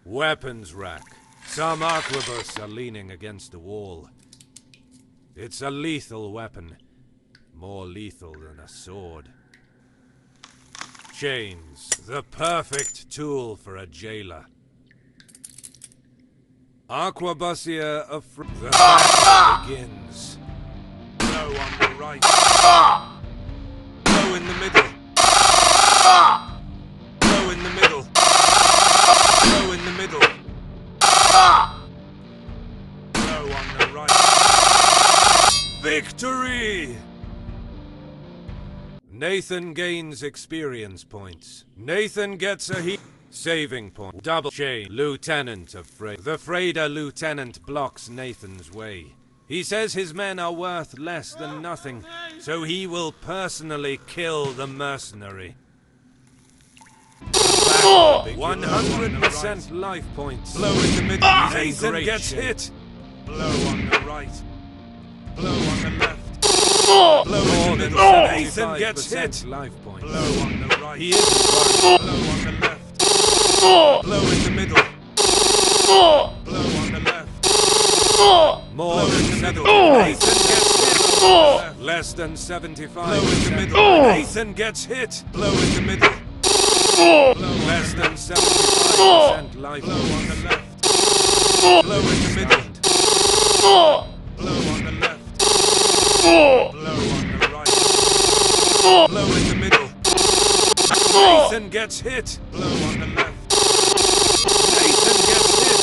Weapons rack. Some arquebus are leaning against the wall. It's a lethal weapon. More lethal than a sword. Chains. The perfect tool for a jailer. Arquebusier of the battle begins. Blow on the right. Blow in the middle. Blow in the middle. Blow in the middle. Blow on the right. Victory! Nathan gains experience points. Nathan gets a saving point. Double chain. Lieutenant of Freda. The Freda lieutenant blocks Nathan's way. He says his men are worth less than nothing, so he will personally kill the mercenary. 100% life points. Blow in the middle. Nathan gets hit. Blow on the right. Blow on the left. Blow in the middle. Nathan gets hit. Life points. Blow on the right. He is blow on the left. Blow in the middle. Blow on the left. More in the middle. Nathan gets hit. Less than 75. Blow in the middle. Nathan gets hit. Blow in the middle. Less than 75% life. Blow on the left. Blow in the middle. Blow on the left. Blow on the right. Blow in the middle. Nathan gets hit. Blow on the left. Nathan gets hit.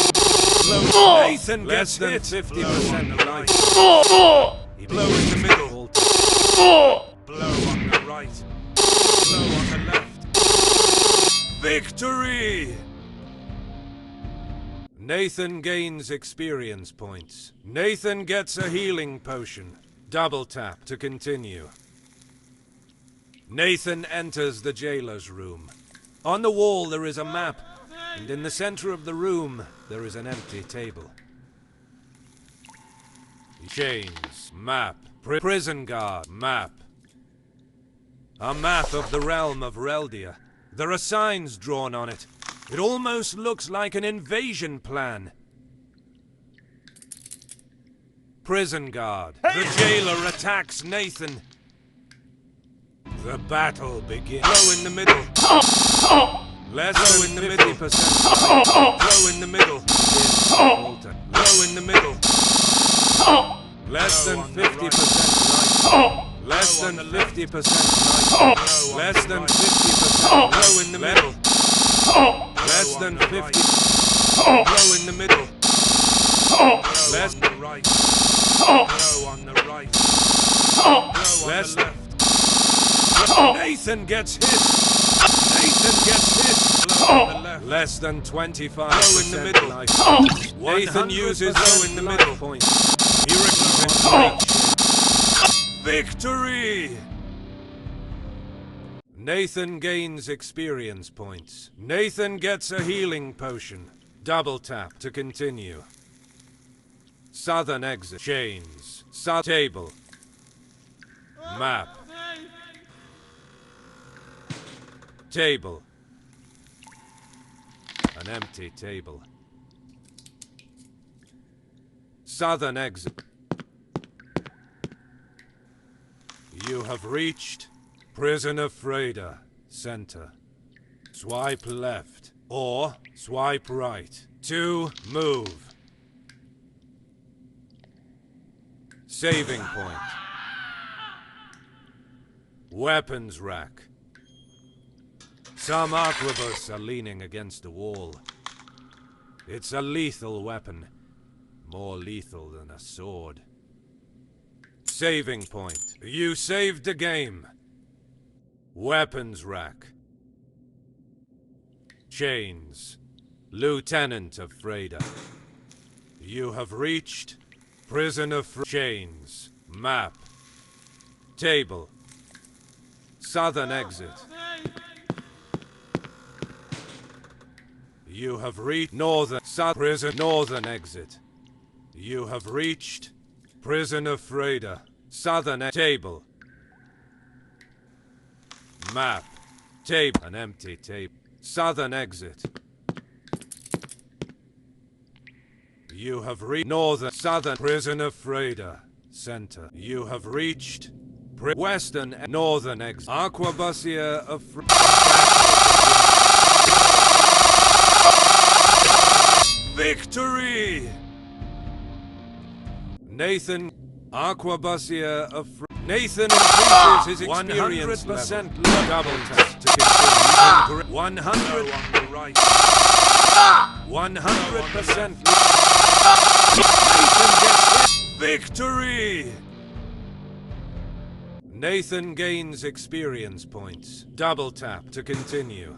Blow. Nathan gets hit. 50% life. Blow in the middle. Blow on the right. Blow on the left. Victory! Nathan gains experience points. Nathan gets a healing potion. Double tap to continue. Nathan enters the jailer's room. On the wall there is a map, and in the center of the room there is an empty table. Chains, map, prison guard, map. A map of the realm of Reldia. There are signs drawn on it. It almost looks like an invasion plan. Prison guard. The jailer attacks Nathan. The battle begins. Blow in the middle. Less than 50%. Blow in the middle. Blow in the middle. Less than 50%. Less than 50%. Less than 50%. Blow in the middle. Less than 50. Blow in the middle. Less on the right. Blow on the right. Less left. Nathan gets hit. Nathan gets hit. Blow on the left. Less than 25%. Blow in the middle. Nathan uses blow in the middle. Point. He recovers. Victory! Nathan gains experience points. Nathan gets a healing potion. Double tap to continue. Southern exit. Chains. Table. Map. Table. An empty table. Southern exit. You have reached Prison of Freda, center. Swipe left or swipe right to move. Saving point. Weapons rack. Some arquebus are leaning against the wall. It's a lethal weapon. More lethal than a sword. Saving point. You saved the game. Weapons rack. Chains. Lieutenant of Freda. You have reached Prison of Chains. Map. Table. Southern exit. You have reached Prison Northern exit. You have reached Prison of Freda. Southern table. Map. Table. An empty table. Southern exit. You have reached northern, southern prison of Freda. Center. You have reached western and northern exit. Aquabusia of Victory! Nathan Aquabusia of Nathan increases his experience 100% level. Double tap to continue. 100 on the right. 100%. Nathan gets hit. Victory! Nathan gains experience points. Double tap to continue.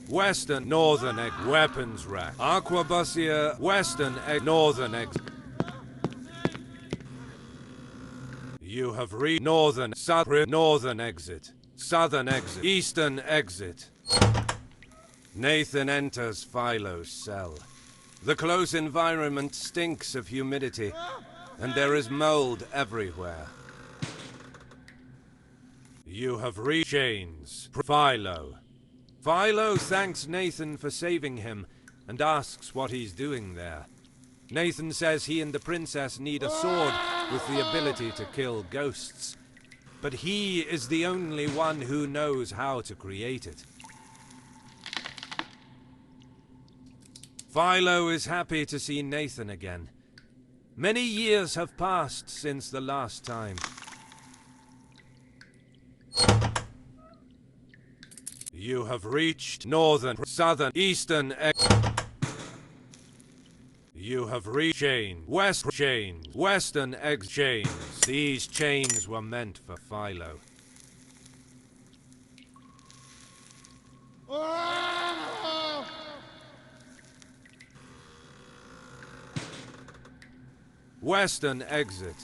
Western, northern egg, weapons rack. Aquabusia, western egg, northern egg. You have reached northern, southern, northern exit. Southern exit, eastern exit. Nathan enters Philo's cell. The close environment stinks of humidity, and there is mold everywhere. You have reached chains. Philo. Philo thanks Nathan for saving him and asks what he's doing there. Nathan says he and the princess need a sword with the ability to kill ghosts, but he is the only one who knows how to create it. Philo is happy to see Nathan again. Many years have passed since the last time. You have reached northern, southern, eastern You have reached chain, western chains. These chains were meant for Philo. Western exit.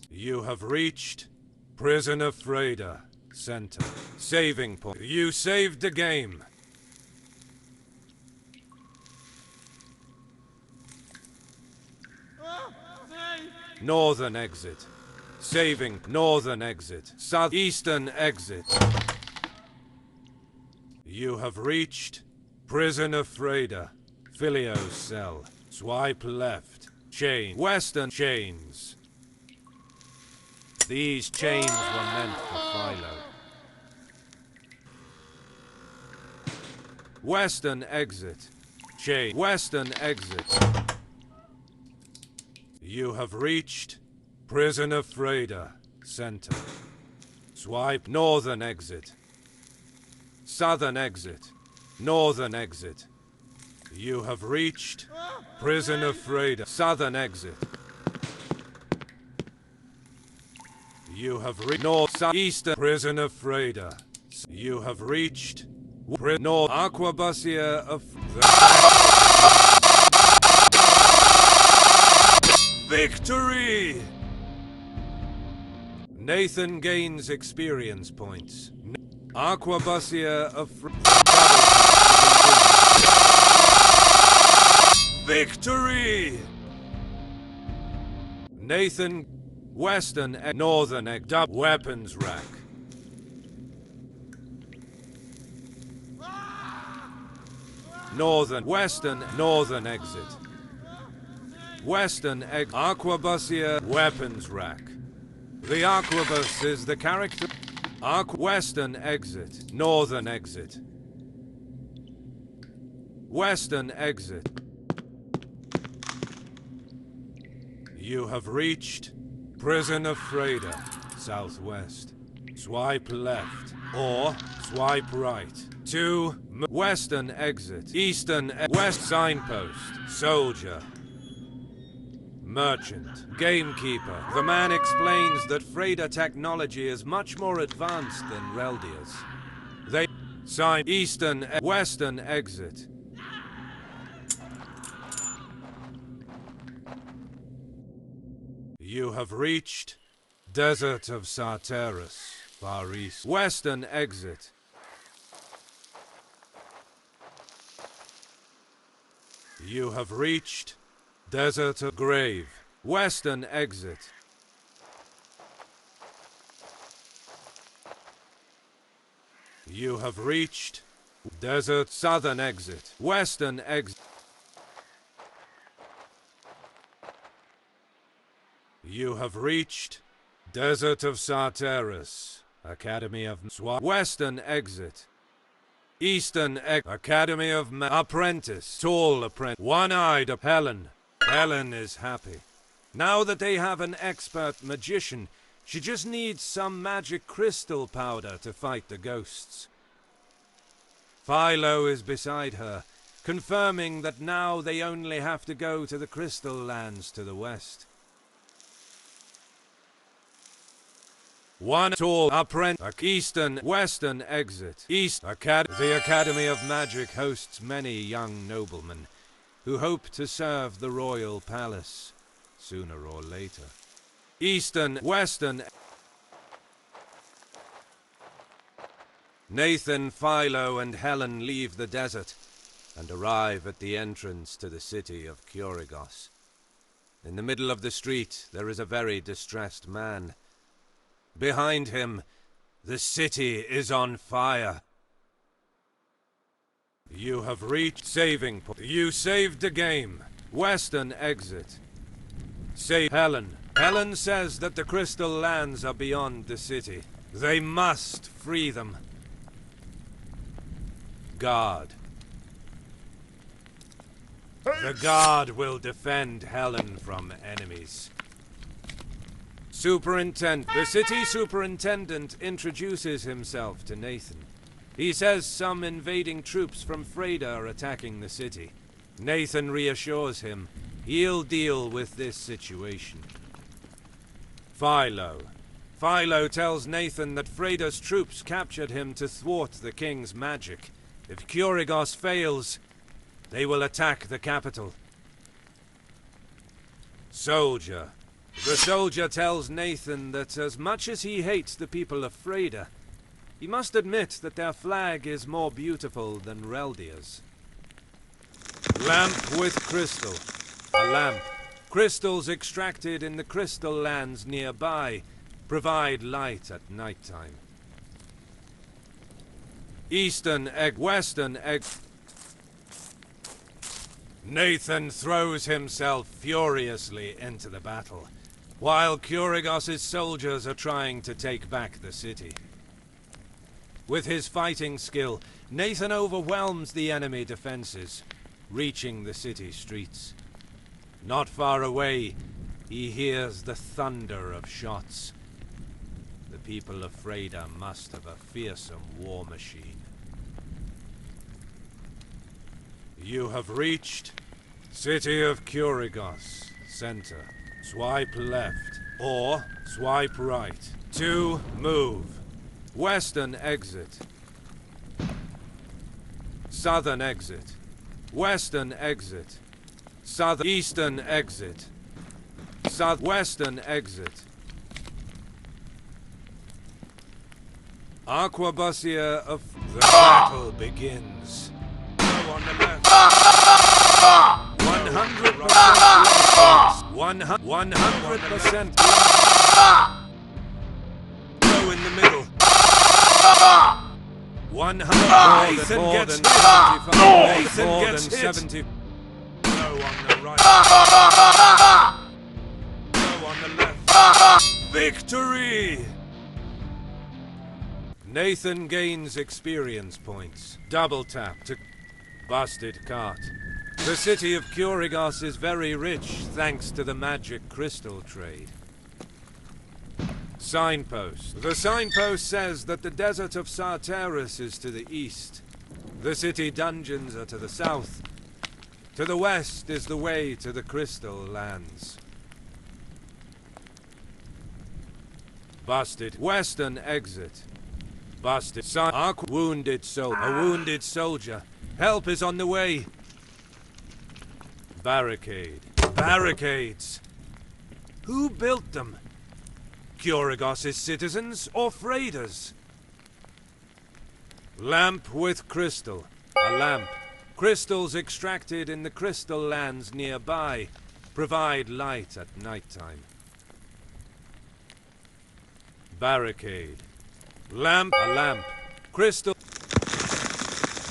You have reached prison of Freda. Center. Saving point. You saved the game. Northern exit. Saving. Northern exit. Southeastern exit. You have reached prison of Freda. Filio's cell. Swipe left. Chain. Western chains. These chains were meant for Philo. Western exit. Chain. Western exit. You have reached prison of Freda. Center. Swipe. Northern exit. Southern exit. Northern exit. You have reached prison of Freda. Southern exit. You have reached north-eastern prison of Freda. You have reached north Aquabusia of the Victory! Nathan gains experience points. Aquabusia of Victory! Nathan western northern weapons rack. Northern exit. Western Aquabusia weapons rack. The Aquabus is the character. Western exit. Northern exit. Western exit. You have reached prison of Freda. Southwest. Swipe left or swipe right. To western exit. Eastern west signpost. Soldier. Merchant. Gamekeeper. The man explains that Freda technology is much more advanced than Reldia's. They sign eastern western exit. You have reached Desert of Sarteris, far east. Western exit. You have reached Desert of Grave. Western exit. You have reached Desert, southern exit. Western exit. You have reached Desert of Sarteris, Academy of Western exit. Eastern Academy of Apprentice. Tall apprentice. One-eyed Helen. Helen is happy. Now that they have an expert magician, she just needs some magic crystal powder to fight the ghosts. Philo is beside her, confirming that now they only have to go to the crystal lands to the west. One tall apprentice. Eastern, western exit. East The Academy of Magic hosts many young noblemen who hope to serve the royal palace sooner or later. Eastern, western. Nathan, Philo, and Helen leave the desert and arrive at the entrance to the city of Kurigos. In the middle of the street, there is a very distressed man. Behind him, the city is on fire. You have reached saving point. You saved the game. Western exit. Save Helen. Helen says that the crystal lands are beyond the city. They must free them. Guard. The guard will defend Helen from enemies. The city superintendent introduces himself to Nathan. He says some invading troops from Freda are attacking the city. Nathan reassures him he'll deal with this situation. Philo tells Nathan that Freda's troops captured him to thwart the king's magic. If Kurigos fails, they will attack the capital. The soldier tells Nathan that as much as he hates the people of Freda, he must admit that their flag is more beautiful than Reldia's. Lamp with crystal. A lamp. Crystals extracted in the crystal lands nearby provide light at nighttime. Western egg. Nathan throws himself furiously into the battle, while Kurigos' soldiers are trying to take back the city. With his fighting skill, Nathan overwhelms the enemy defenses, reaching the city streets. Not far away, he hears the thunder of shots. The people of Freda must have a fearsome war machine. You have reached City of Kurigos, center. Swipe left, or swipe right. To move. Western exit. Southern exit. Western exit. Eastern exit. Western exit. Aquabusia of the battle begins. Go on the left. 100%. Go in the middle. 100. Nathan gets hit. Nathan gets hit. 70. Go on the right. Go on the left. Victory! Nathan gains experience points. Double tap to busted cart. The city of Kurigos is very rich thanks to the magic crystal trade. Signpost. The signpost says that the desert of Sarteris is to the east. The city dungeons are to the south. To the west is the way to the crystal lands. Busted. Western exit. Busted. Wounded soldier. A wounded soldier. Help is on the way. Barricade. Barricades. Who built them? Kurigos' citizens or Freda's? Lamp with crystal. A lamp. Crystals extracted in the crystal lands nearby provide light at nighttime. Barricade. Lamp. A lamp. Crystal.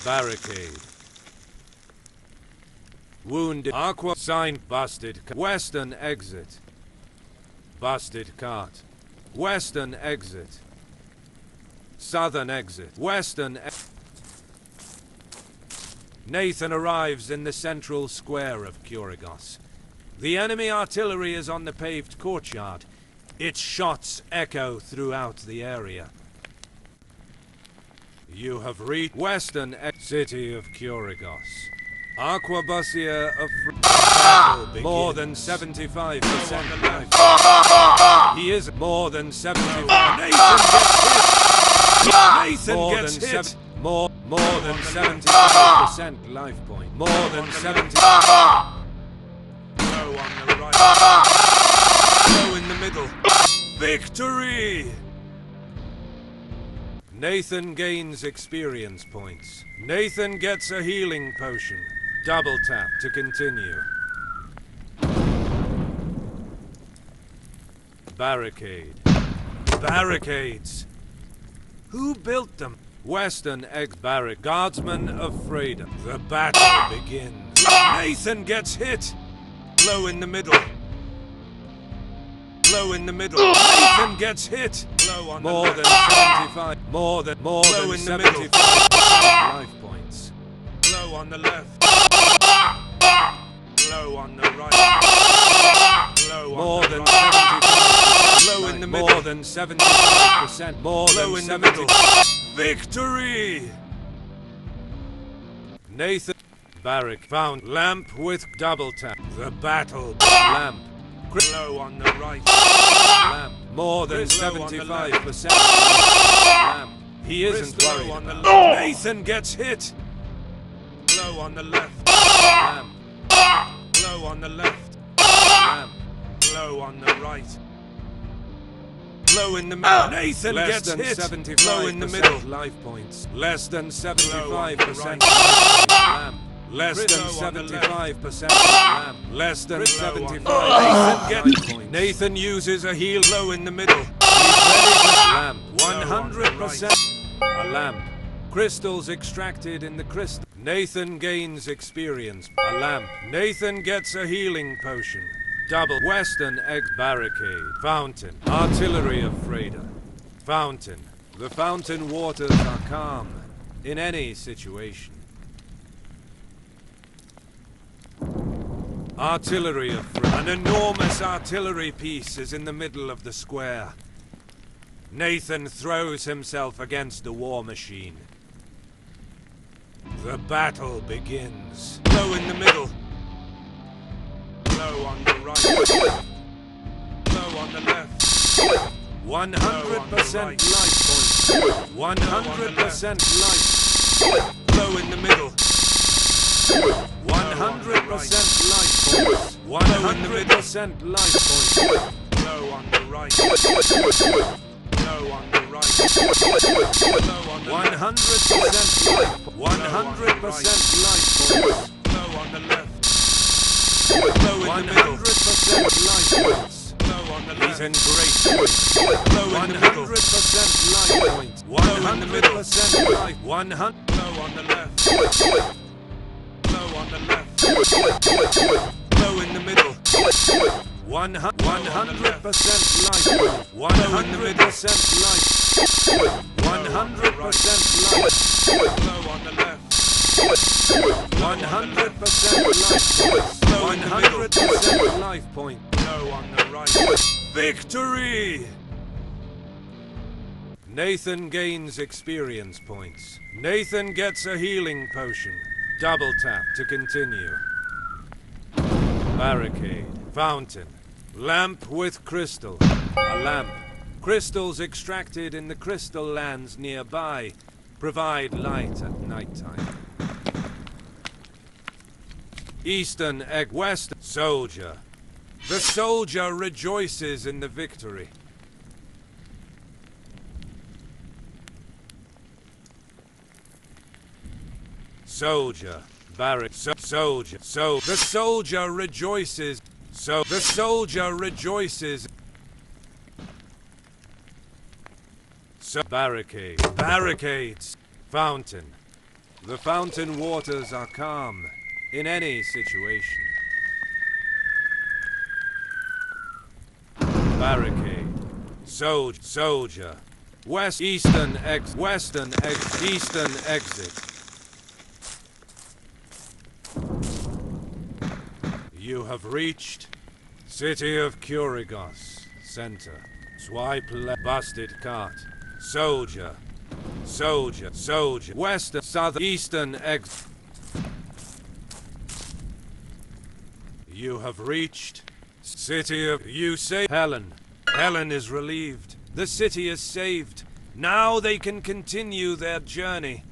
Barricade. Wounded. Aqua sign. Busted. Western exit. Busted cart. Western exit. Southern exit. Western exit. Nathan arrives in the central square of Kuragos. The enemy artillery is on the paved courtyard. Its shots echo throughout the area. You have reached Western city of Kuragos. Aquabusia of more than 75% life. He is more than 75%. Nathan gets hit. More than 75% life point. More than 70. Low on the right. Low in the middle. Victory! Nathan gains experience points. Nathan gets a healing potion. Double tap to continue. Barricade. Barricades. Who built them? Western ex-barrack. Guardsman of Freedom. The battle begins. Nathan gets hit. Low in the middle. Low in the middle. Nathan gets hit. Low on more than 75. More than low in the middle. Life points. Low on the left. Low on the right. Low more than 75. Low in the middle. More than 75%. More low in the middle. Victory! Nathan Barrack found lamp with double tap. The battle lamp. Low on the right. Lamp. More than 75%. Lamp. He isn't worried on the left. Nathan gets hit. Low on the left. Lamp. Low on the left. Lamp. Low on the right. Low in the middle. Nathan gets hit. Low in the middle. Life points. Less than 75%. Lamp. Less than 75%. Lamp. Less than 75%. Nathan gets. Nathan uses a heal. Low in the middle. He's ready for lamp. 100%. A lamp. Crystals extracted in the crystal. Nathan gains experience. A lamp. Nathan gets a healing potion. Double Western egg barricade. Fountain. Artillery of Freda. Fountain. The fountain waters are calm in any situation. Artillery of Freda. An enormous artillery piece is in the middle of the square. Nathan throws himself against the war machine. The battle begins. Low in the middle. Low on the right. Low on the left. 100% life points. 100% life. Low in the middle. 100% life points. 100% life points. Low on the right. Low on the right. Low on the 100% life. 100% life points. Low on the left. Low in the middle. 100% life points. Low on the left. He's in great shape. Low in the middle. 100% life points. 100% life. 100. Low on the left. Low on the left. Low in the middle. 100% life. 100% life. 100% life. Low on the left. 100% life points. 100% life point. Low on the right. Victory! Nathan gains experience points. Nathan gets a healing potion. Double tap to continue. Barricade. Fountain. Lamp with crystal. A lamp. Crystals extracted in the crystal lands nearby provide light at nighttime. Eastern egg. West. Soldier. The soldier rejoices in the victory. Soldier. Barrack. Soldier. The soldier rejoices. The soldier rejoices. Barricade. Barricades. Fountain. The fountain waters are calm in any situation. Barricade. Soldier. Eastern exit. You have reached City of Kurigos, center. Swipe left. Busted cart. Soldier. Western, southern, eastern exit. You have reached City of... You say Helen. Helen is relieved. The city is saved. Now they can continue their journey.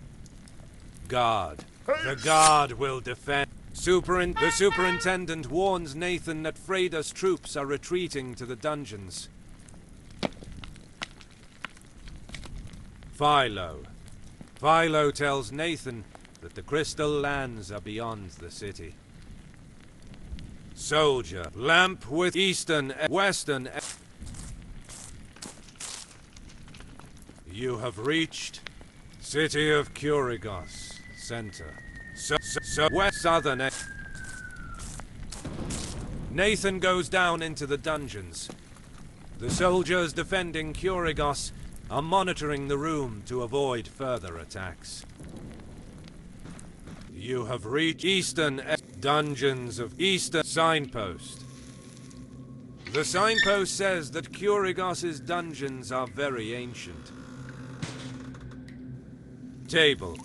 Guard. The guard will defend. The superintendent warns Nathan that Freda's troops are retreating to the dungeons. Philo tells Nathan that the crystal lands are beyond the city. Soldier. Lamp with western. You have reached City of Kurigos, center. Southern. Nathan goes down into the dungeons. The soldiers defending Kurigos are monitoring the room to avoid further attacks. You have reached eastern dungeons of eastern signpost. The signpost says that Kurigos's dungeons are very ancient. Table.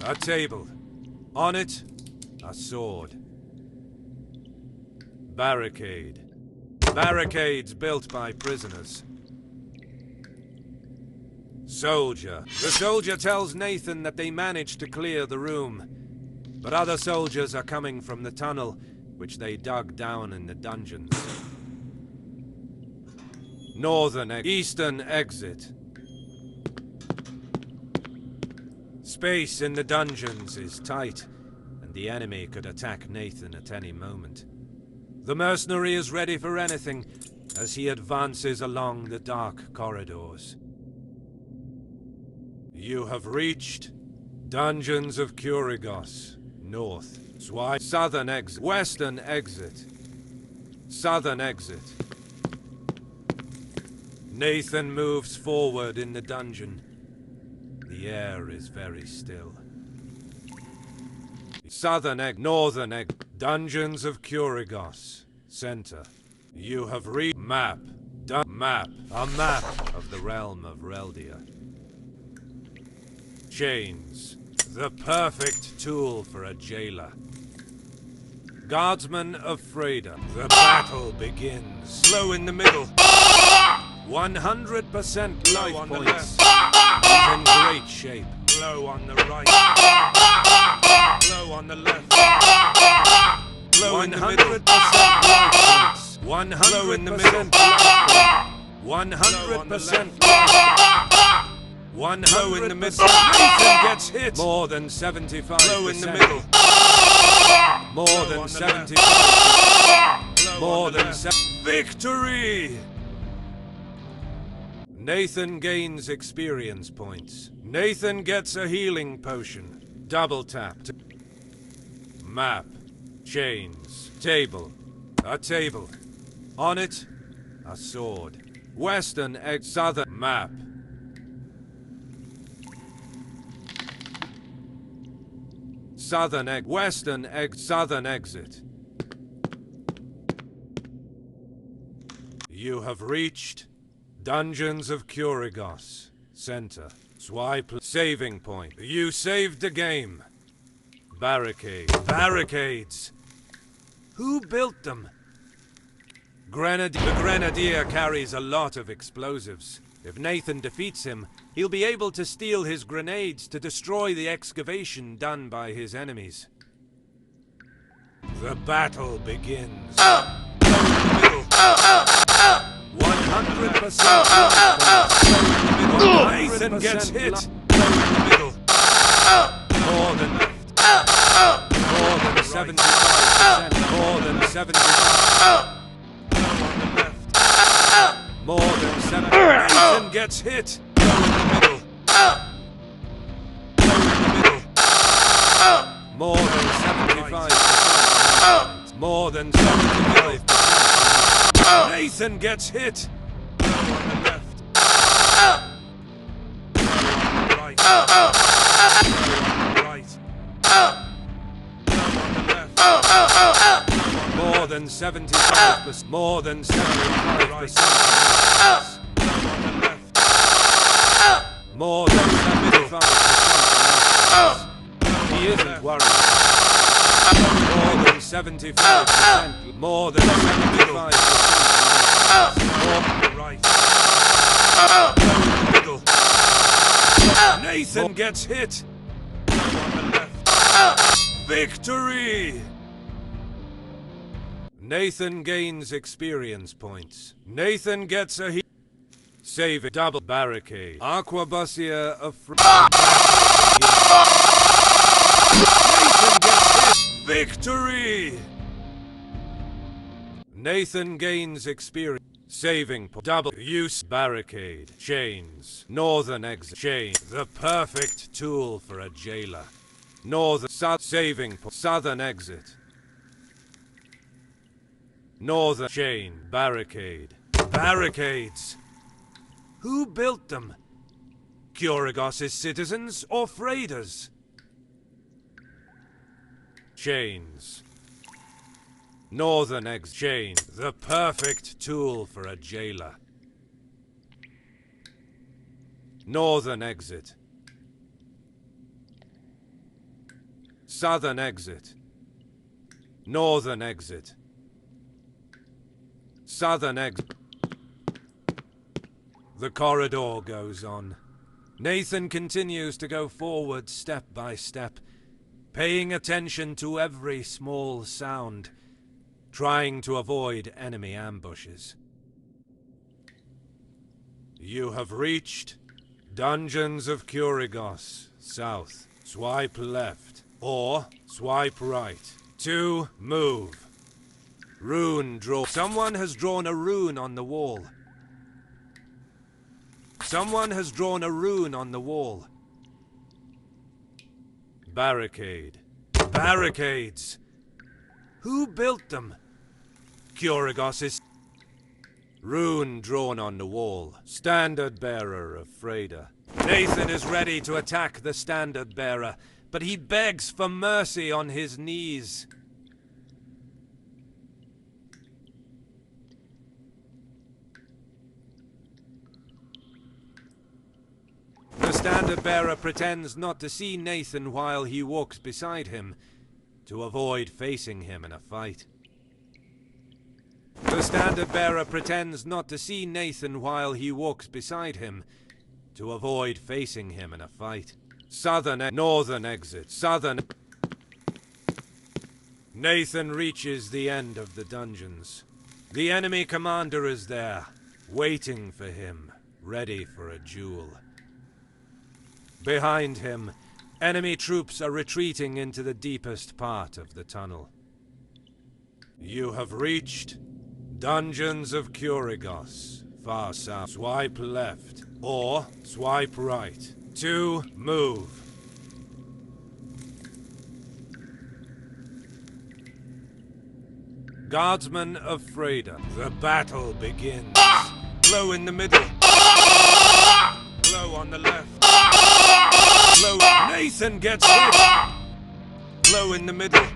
A table. On it, a sword. Barricade. Barricades built by prisoners. Soldier. The soldier tells Nathan that they managed to clear the room, but other soldiers are coming from the tunnel, which they dug down in the dungeons. Eastern exit. Space in the dungeons is tight, and the enemy could attack Nathan at any moment. The mercenary is ready for anything as he advances along the dark corridors. You have reached Dungeons of Kurigos, north. Southern exit. Western exit. Southern exit. Nathan moves forward in the dungeon. The air is very still. Northern exit. Dungeons of Kurigos, center. You have reached map. A map of the realm of Reldia. Chains. The perfect tool for a jailer. Guardsmen of Freda. The battle begins. Slow in the middle. 100% life on points. He's in great shape. Blow on the right. Blow on the left. Blow in the middle. 100% life points. 100% in the middle. 100% life. 100 in the middle. Nathan gets hit. More than 75%. Blow in the middle. More than 75%. More than 70%. Victory! Nathan gains experience points. Nathan gets a healing potion. Double tapped. Map. Chains. Table. A table. On it, a sword. Western southern map. Southern southern exit. You have reached Dungeons of Kurigos, center. Swipe saving point. You saved the game. Barricades. Who built them? The Grenadier carries a lot of explosives. If Nathan defeats him, he'll be able to steal his grenades to destroy the excavation done by his enemies. The battle begins. 100%. Nathan gets hit. More than 75%. More than 75%. More than 70%. Nathan gets hit. Middle. More than 75%. More than 75%. Nathan gets hit. Blow on the left. Blow on the right. Blow on the right. Blow on the left. More than 75%. More than 75%. Blow on the left. More than 75%. He isn't worried. More than 75%. More than 75%. More than the right. Middle. Nathan gets hit. On the left. Victory! Nathan gains experience points. Nathan gets a save it. Double barricade. Aquabusia of Nathan gets hit. Victory! Nathan gains experience. Saving point. Double use barricade. Chains. Northern exit. Chain. The perfect tool for a jailer. Northern saving point. Southern exit. Northern chain. Barricade. Barricades. Who built them? Kuragos' citizens or freighters? Chains. Northern exit. Chain. The perfect tool for a jailer. Northern exit. Southern exit. Northern exit. Southern exit. The corridor goes on. Nathan continues to go forward step by step, paying attention to every small sound, trying to avoid enemy ambushes. You have reached Dungeons of Kuragos. South. Swipe left. Or swipe right. To move. Rune draw. Someone has drawn a rune on the wall. Someone has drawn a rune on the wall. Barricade. Barricades. Who built them? Kuragos' rune drawn on the wall. Standard bearer of Freyda. Nathan is ready to attack the standard bearer, but he begs for mercy on his knees. The standard bearer pretends not to see Nathan while he walks beside him, to avoid facing him in a fight. The standard bearer pretends not to see Nathan while he walks beside him, to avoid facing him in a fight. Northern exit. Southern. Nathan reaches the end of the dungeons. The enemy commander is there, waiting for him, ready for a duel. Behind him, enemy troops are retreating into the deepest part of the tunnel. You have reached Dungeons of Kuragos. Far south. Swipe left or swipe right. To move. Guardsmen of Freyda. The battle begins. Blow in the middle. Blow on the left. Blow. Nathan gets hit. Blow in the middle.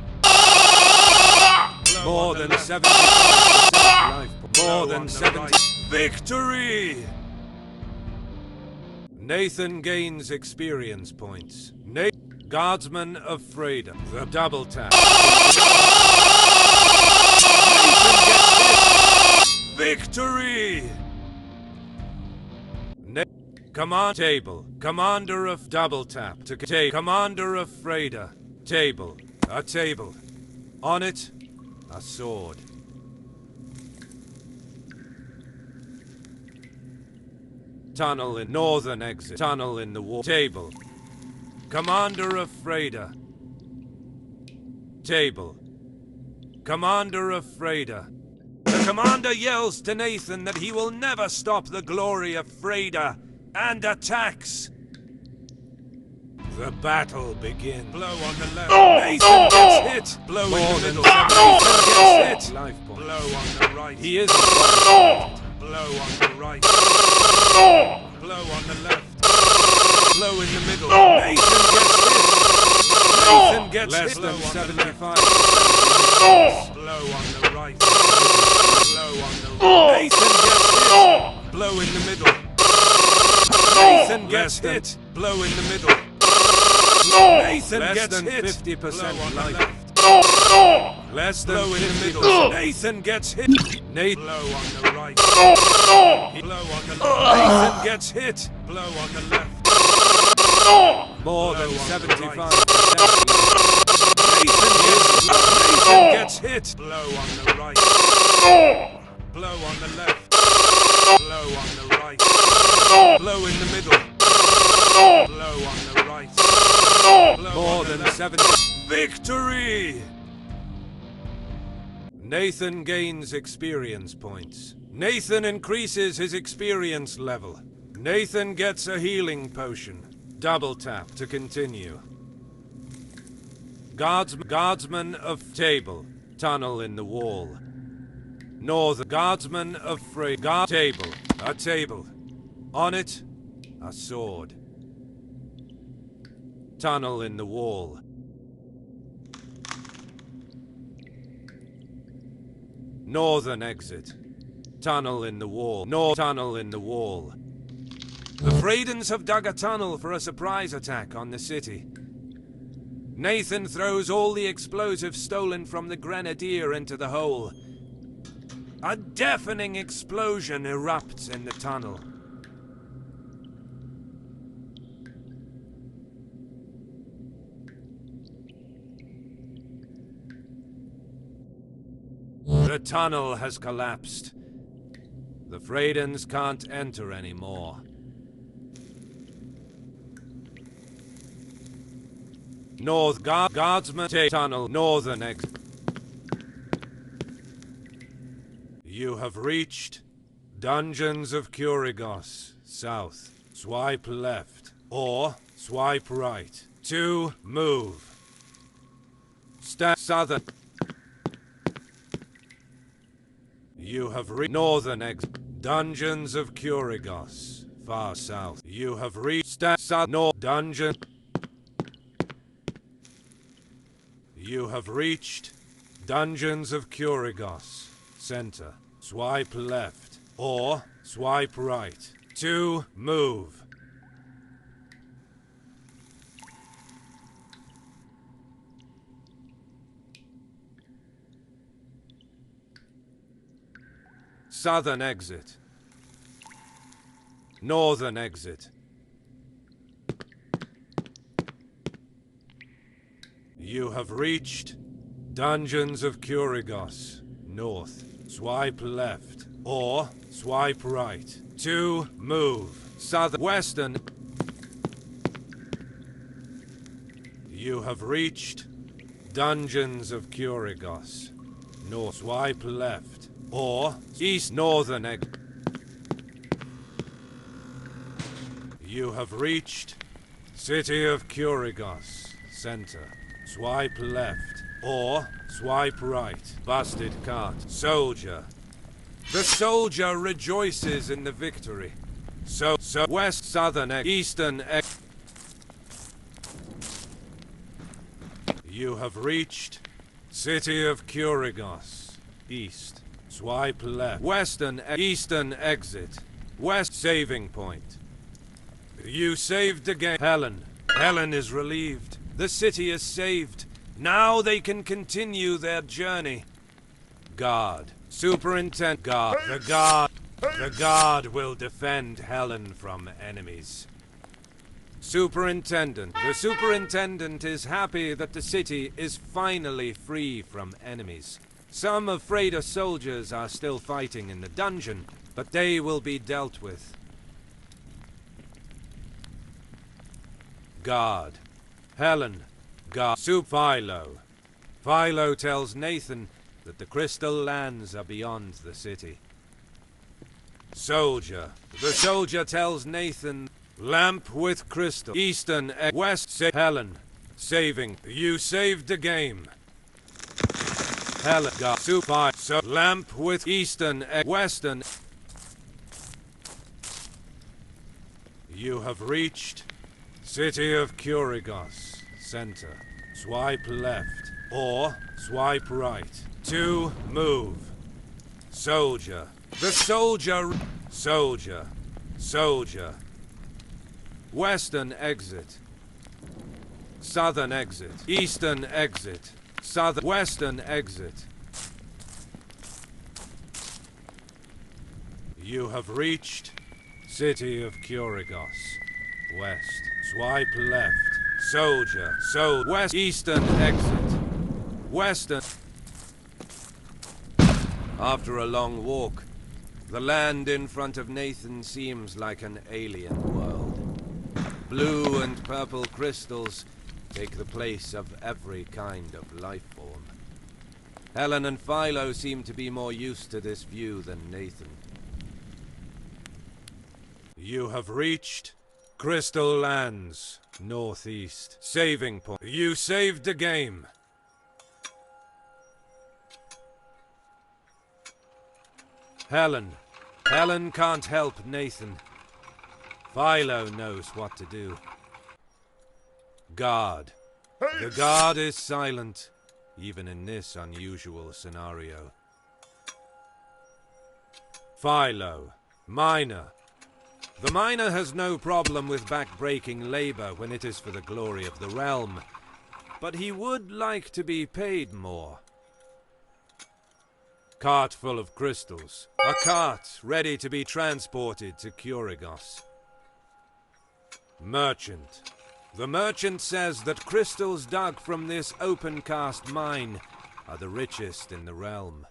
Blow more than 70% life. More than 70. Victory! Nathan gains experience points. Guardsman of Freyda. The double tap. Nathan gets hit. Victory! Command table. Commander of double tap. To Commander of Freyda. Table. A table. On it, a sword. Tunnel in northern exit. Tunnel in the wall. Table. Commander of Freyda. Table. Commander of Freyda. The commander yells to Nathan that he will never stop the glory of Freyda, and attacks. The battle begins. Blow on the left. Nathan gets hit. Blow in the middle. Nathan gets hit. Life point. Blow on the right. He is blow on the right. Blow on the left. Blow in the middle. Nathan gets hit. Nathan gets hit. Less than 75. Blow on the right. Blow on the right. Nathan gets hit. Blow in the middle. Nathan gets hit. Blow in the middle. Nathan gets hit. 50% life. Less than blow in the middle. Nathan gets hit. Nathan. Blow on the right. Blow on the left. Nathan gets hit. Blow on the left. More than 75%. Nathan gets hit. Blow on the right. Blow on the left. Blow on the right. Blow in the middle. Blow on the right. Blow more than 70. Victory! Nathan gains experience points. Nathan increases his experience level. Nathan gets a healing potion. Double tap to continue. Guardsman of table. Tunnel in the wall. Northern guardsman of table. A table. On it, a sword. Tunnel in the wall. Northern exit. Tunnel in the wall. Tunnel in the wall. The Freydens have dug a tunnel for a surprise attack on the city. Nathan throws all the explosives stolen from the Grenadier into the hole. A deafening explosion erupts in the tunnel. The tunnel has collapsed. The Freydens can't enter anymore. Guardsman tunnel northern exit. You have reached Dungeons of Kurigos, south. Swipe left or swipe right to move. Southern. You have reached northern exit. Dungeons of Kurigos, far south. You have reached north dungeon. You have reached Dungeons of Kurigos, center. Swipe left or swipe right to move. Southern exit. Northern exit. You have reached Dungeons of Kurigos, north. Swipe left or swipe right to move. Western. You have reached Dungeons of Kurigos, north. Swipe left or east northern exit. You have reached City of Kurigos, center. Swipe left or swipe right. Busted cart. Soldier. The soldier rejoices in the victory. So west, southern, eastern. You have reached City of Kurigos, east. Swipe left. Western, eastern exit. West saving point. You saved the game. Helen is relieved. The city is saved. Now they can continue their journey. Guard. Superintendent. Guard. The guard will defend Helen from enemies. Superintendent. The superintendent is happy that the city is finally free from enemies. Some of Freyda's soldiers are still fighting in the dungeon, but they will be dealt with. Guard. Helen. Guard. Philo. Philo tells Nathan that the crystal lands are beyond the city. Soldier. The soldier tells Nathan Lamp with crystal. Eastern, west, Helen. Saving. You saved the game. Helen got super. So lamp with eastern, western. You have reached City of Kurigos. Center. Swipe left. Or swipe right. 2, move. Soldier. The soldier. Soldier. Soldier. Western exit. Southern exit. Eastern exit. Southern. Western exit. You have reached City of Kurigos. West. Swipe left. Soldier. So west. Eastern exit. Western. After a long walk, the land in front of Nathan seems like an alien world. Blue and purple crystals take the place of every kind of life form. Helen and Philo seem to be more used to this view than Nathan. You have reached Crystal Lands, northeast. Saving point. You saved the game. Helen. Helen can't help Nathan. Philo knows what to do. Guard. The guard is silent, even in this unusual scenario. Philo. Miner. The miner has no problem with back-breaking labor when it is for the glory of the realm, but he would like to be paid more. Cart full of crystals. A cart ready to be transported to Kurigos. Merchant. The merchant says that crystals dug from this open-cast mine are the richest in the realm.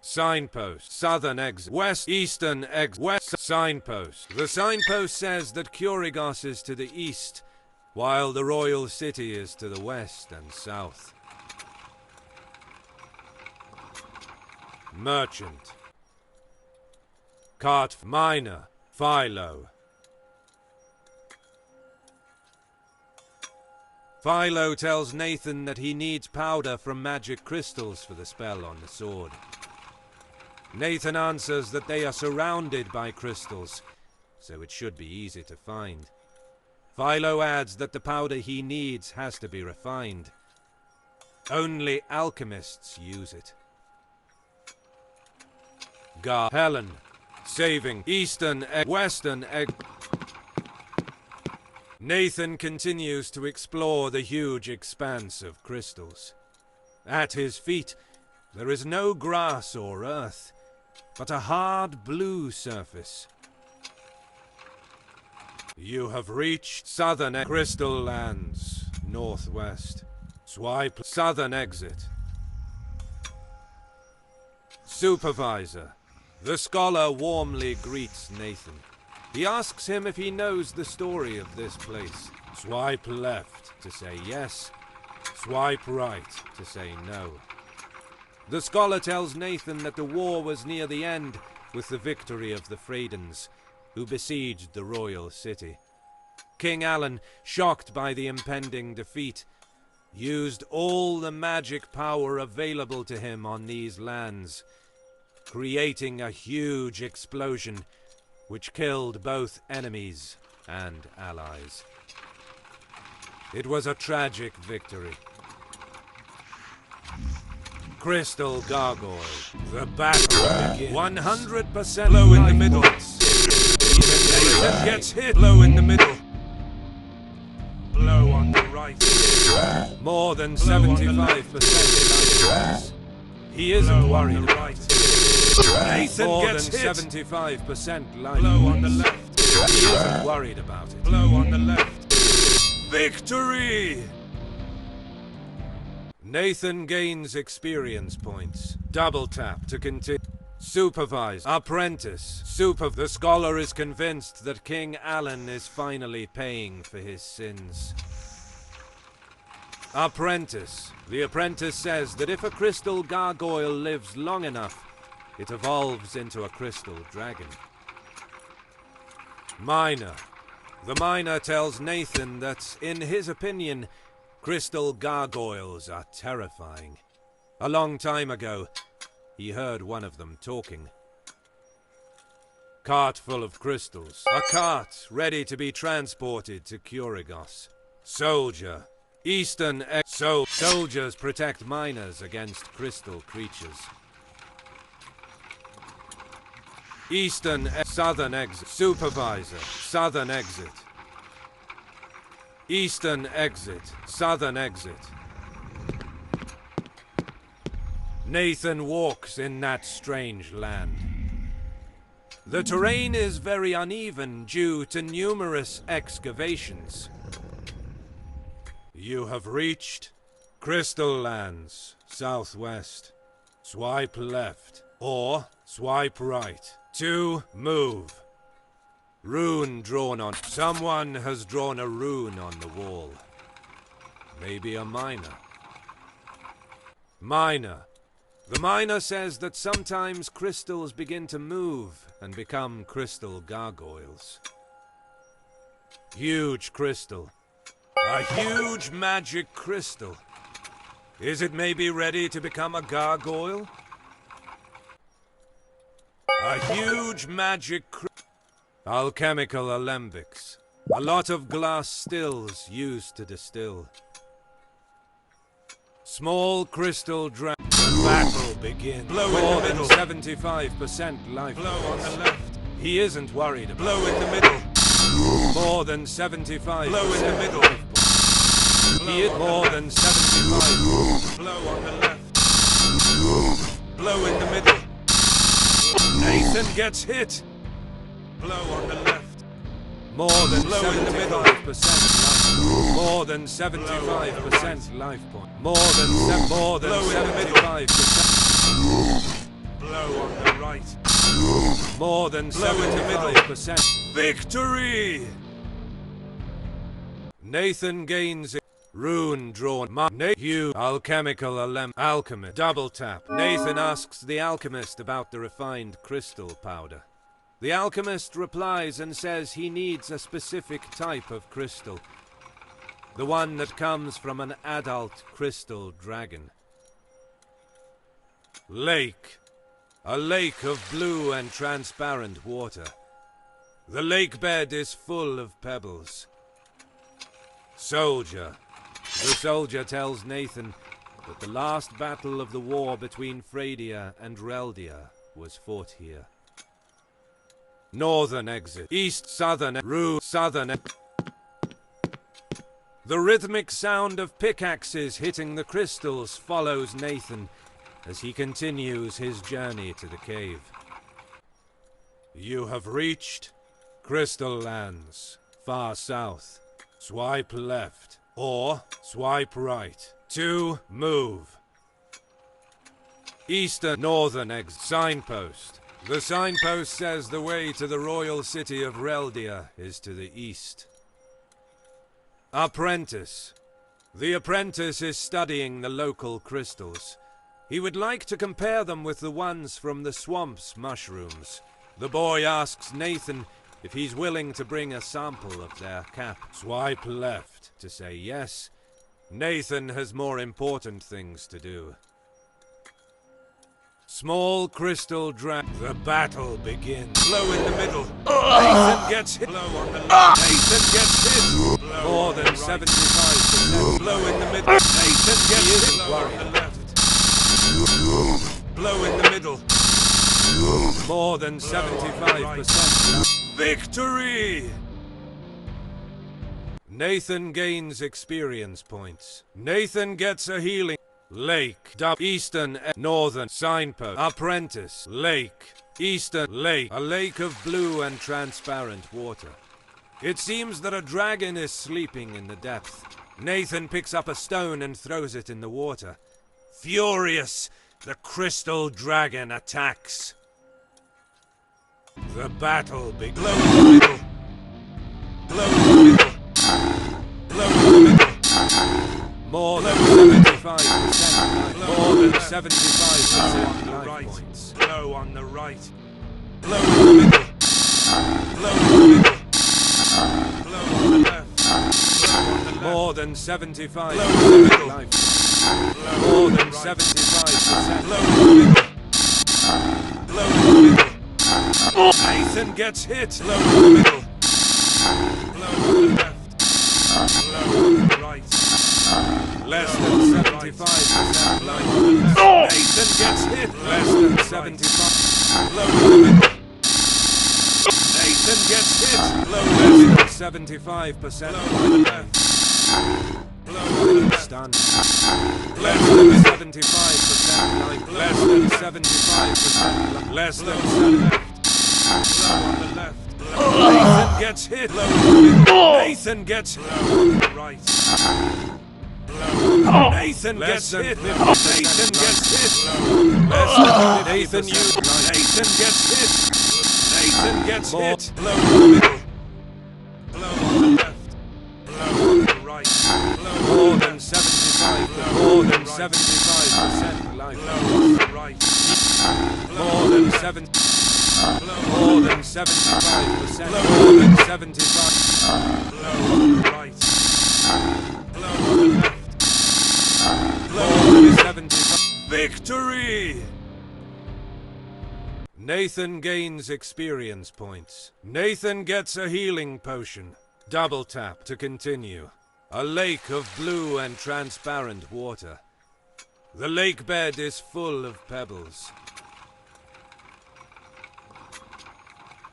Signpost. Southern exit. West. Eastern exit. West. Signpost. The signpost says that Kurigos is to the east, while the royal city is to the west and south. Merchant. Cart. Miner. Philo. Philo tells Nathan that he needs powder from magic crystals for the spell on the sword. Nathan answers that they are surrounded by crystals, so it should be easy to find. Philo adds that the powder he needs has to be refined. Only alchemists use it. Guard. Helen. Saving. Eastern egg. Western egg. Nathan continues to explore the huge expanse of crystals. At his feet, there is no grass or earth, but a hard blue surface. You have reached Southern Crystal Lands, northwest. Swipe Southern exit. Supervisor. The scholar warmly greets Nathan. He asks him if he knows the story of this place. Swipe left to say yes. Swipe right to say no. The scholar tells Nathan that the war was near the end with the victory of the Freydens, who besieged the royal city. King Alan, shocked by the impending defeat, used all the magic power available to him on these lands, creating a huge explosion which killed both enemies and allies. It was a tragic victory. Crystal Gargoyle. The battle begins. 100% low in the middle. Nathan gets hit. Low in the middle. Blow on the right. More than 75%. He isn't worried about it. Nathan more gets than 75% life. Blow on the left. He isn't worried about it. Blow on the left. Victory! Nathan gains experience points. Double tap to continue. Supervise. Apprentice. The scholar is convinced that King Alan is finally paying for his sins. Apprentice. The apprentice says that if a crystal gargoyle lives long enough, it evolves into a crystal dragon. Miner. The miner tells Nathan that, in his opinion, crystal gargoyles are terrifying. A long time ago, he heard one of them talking. Cart full of crystals. A cart ready to be transported to Kurigos. Soldier. Eastern soldiers protect miners against crystal creatures. Eastern southern exit. Supervisor. Southern exit. Eastern exit. Southern exit. Nathan walks in that strange land. The terrain is very uneven due to numerous excavations. You have reached Crystal Lands, southwest. Swipe left or swipe right to move. Rune drawn on. Someone has drawn a rune on the wall. Maybe a miner. Miner. The miner says that sometimes crystals begin to move and become crystal gargoyles. Huge crystal. A huge magic crystal. Is it maybe ready to become a gargoyle? A huge magic alchemical alembics. A lot of glass stills used to distill. Small crystal battle begins. Blow in the middle. 75% life. Blow on the left. He isn't worried. Blow in the middle. More than 75%. Blow in the middle. He is more than 75%. Blow on the left. Blow in the middle. Nathan gets hit. Blow on the left. More than 75% life. More than 75% life point. More than 75%. Blow on the right. More than 75%. Victory! Nathan gains rune drawn. Hugh alchemical alchemist. Double tap. Nathan asks the alchemist about the refined crystal powder. The alchemist replies and says he needs a specific type of crystal. The one that comes from an adult crystal dragon. Lake. A lake of blue and transparent water. The lake bed is full of pebbles. Soldier. The soldier tells Nathan that the last battle of the war between Fradia and Reldia was fought here. Northern exit. East southern southern. The rhythmic sound of pickaxes hitting the crystals follows Nathan as he continues his journey to the cave. You have reached Crystal Lands, far south. Swipe left or swipe right to move. Eastern northern exit. Signpost. The signpost says the way to the royal city of Reldia is to the east. Apprentice. The apprentice is studying the local crystals. He would like to compare them with the ones from the swamp's mushrooms. The boy asks Nathan if he's willing to bring a sample of their cap. Swipe left to say yes. Nathan has more important things to do. Small crystal The battle begins. Blow in the middle. Nathan gets hit. Blow on the left. Nathan gets hit. Blow more than 75%. Blow in the middle. Nathan gets hit. Blow on the left. Blow in the middle. More than 75%. Victory! Nathan gains experience points. Nathan gets a healing. Lake. Eastern. Northern. Signpost. Apprentice. Lake. Eastern. Lake. A lake of blue and transparent water. It seems that a dragon is sleeping in the depth. Nathan picks up a stone and throws it in the water. Furious, the crystal dragon attacks. The battle begins. Blow in the middle. Blow in the middle. Blow in the middle. More than 75%. More than 75% life points. Blow on the right. Blow in the middle. Blow in the middle. More than 75%. Life. More than 75%. Low in the middle. Nathan gets hit. Low in the middle. Low on the left. Low on the right. Less than 75% life. Nathan gets hit. Less than 75. Low in the middle. Nathan gets hit. Low less than 75%. Low on the left. Low on the stand. Less than 75% life. Less than 75%. Less than 7. Low on the left. Nathan gets hit. Low on the middle. Nathan gets low on the right. Nathan gets hit. Nathan gets hit. Less than Nathan gets hit. Nathan gets hit. Low in the middle. Low on the left. Low on the right. More than 75%. More than 75% life. Low on the right. More than 7. More than 75%. More than 75. Low on the right. Low on the left. More than 75. Victory! Nathan gains experience points. Nathan gets a healing potion. Double tap to continue. A lake of blue and transparent water. The lake bed is full of pebbles.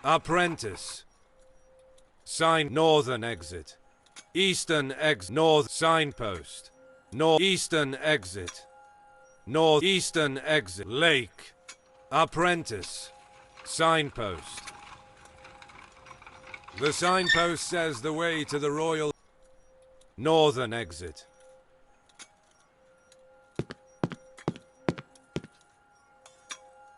Apprentice. Sign northern exit. Eastern exit. North signpost. Northeastern exit. Northeastern exit. Lake. Apprentice. Signpost. The signpost says the way to the royal northern exit.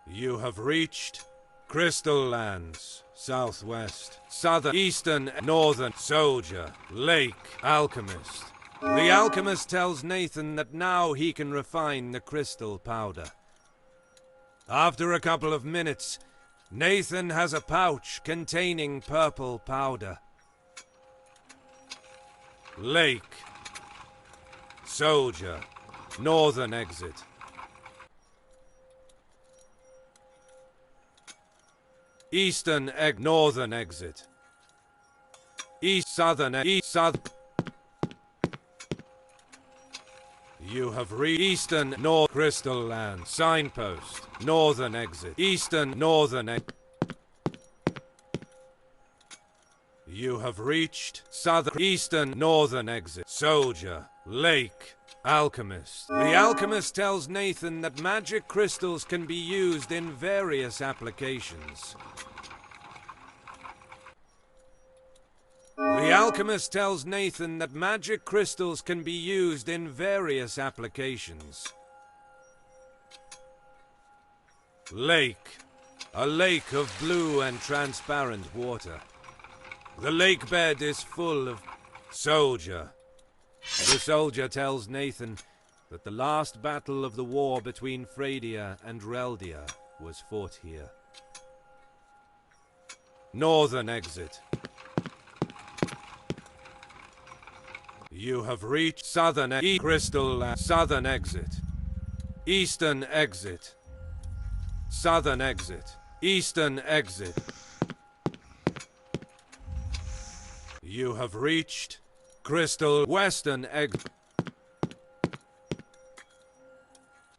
You have reached Crystal Lands, southwest, southern, eastern, northern, soldier, lake, alchemist. The alchemist tells Nathan that now he can refine the crystal powder. After a couple of minutes, Nathan has a pouch containing purple powder. Lake. Soldier. Northern exit. Eastern northern exit. East southern east south. You have reached Eastern North Crystal Land. Signpost. Northern exit. Eastern northern exit. You have reached Southern Eastern northern exit. Soldier. Lake. Alchemist. The alchemist tells Nathan that magic crystals can be used in various applications. The alchemist tells Nathan that magic crystals can be used in various applications. Lake. A lake of blue and transparent water. The lake bed is full of soldier. The soldier tells Nathan that the last battle of the war between Fradia and Reldia was fought here. Northern exit. You have reached Southern Crystal Land. Southern exit. Eastern exit. Southern exit. Eastern exit. You have reached Crystal Western exit.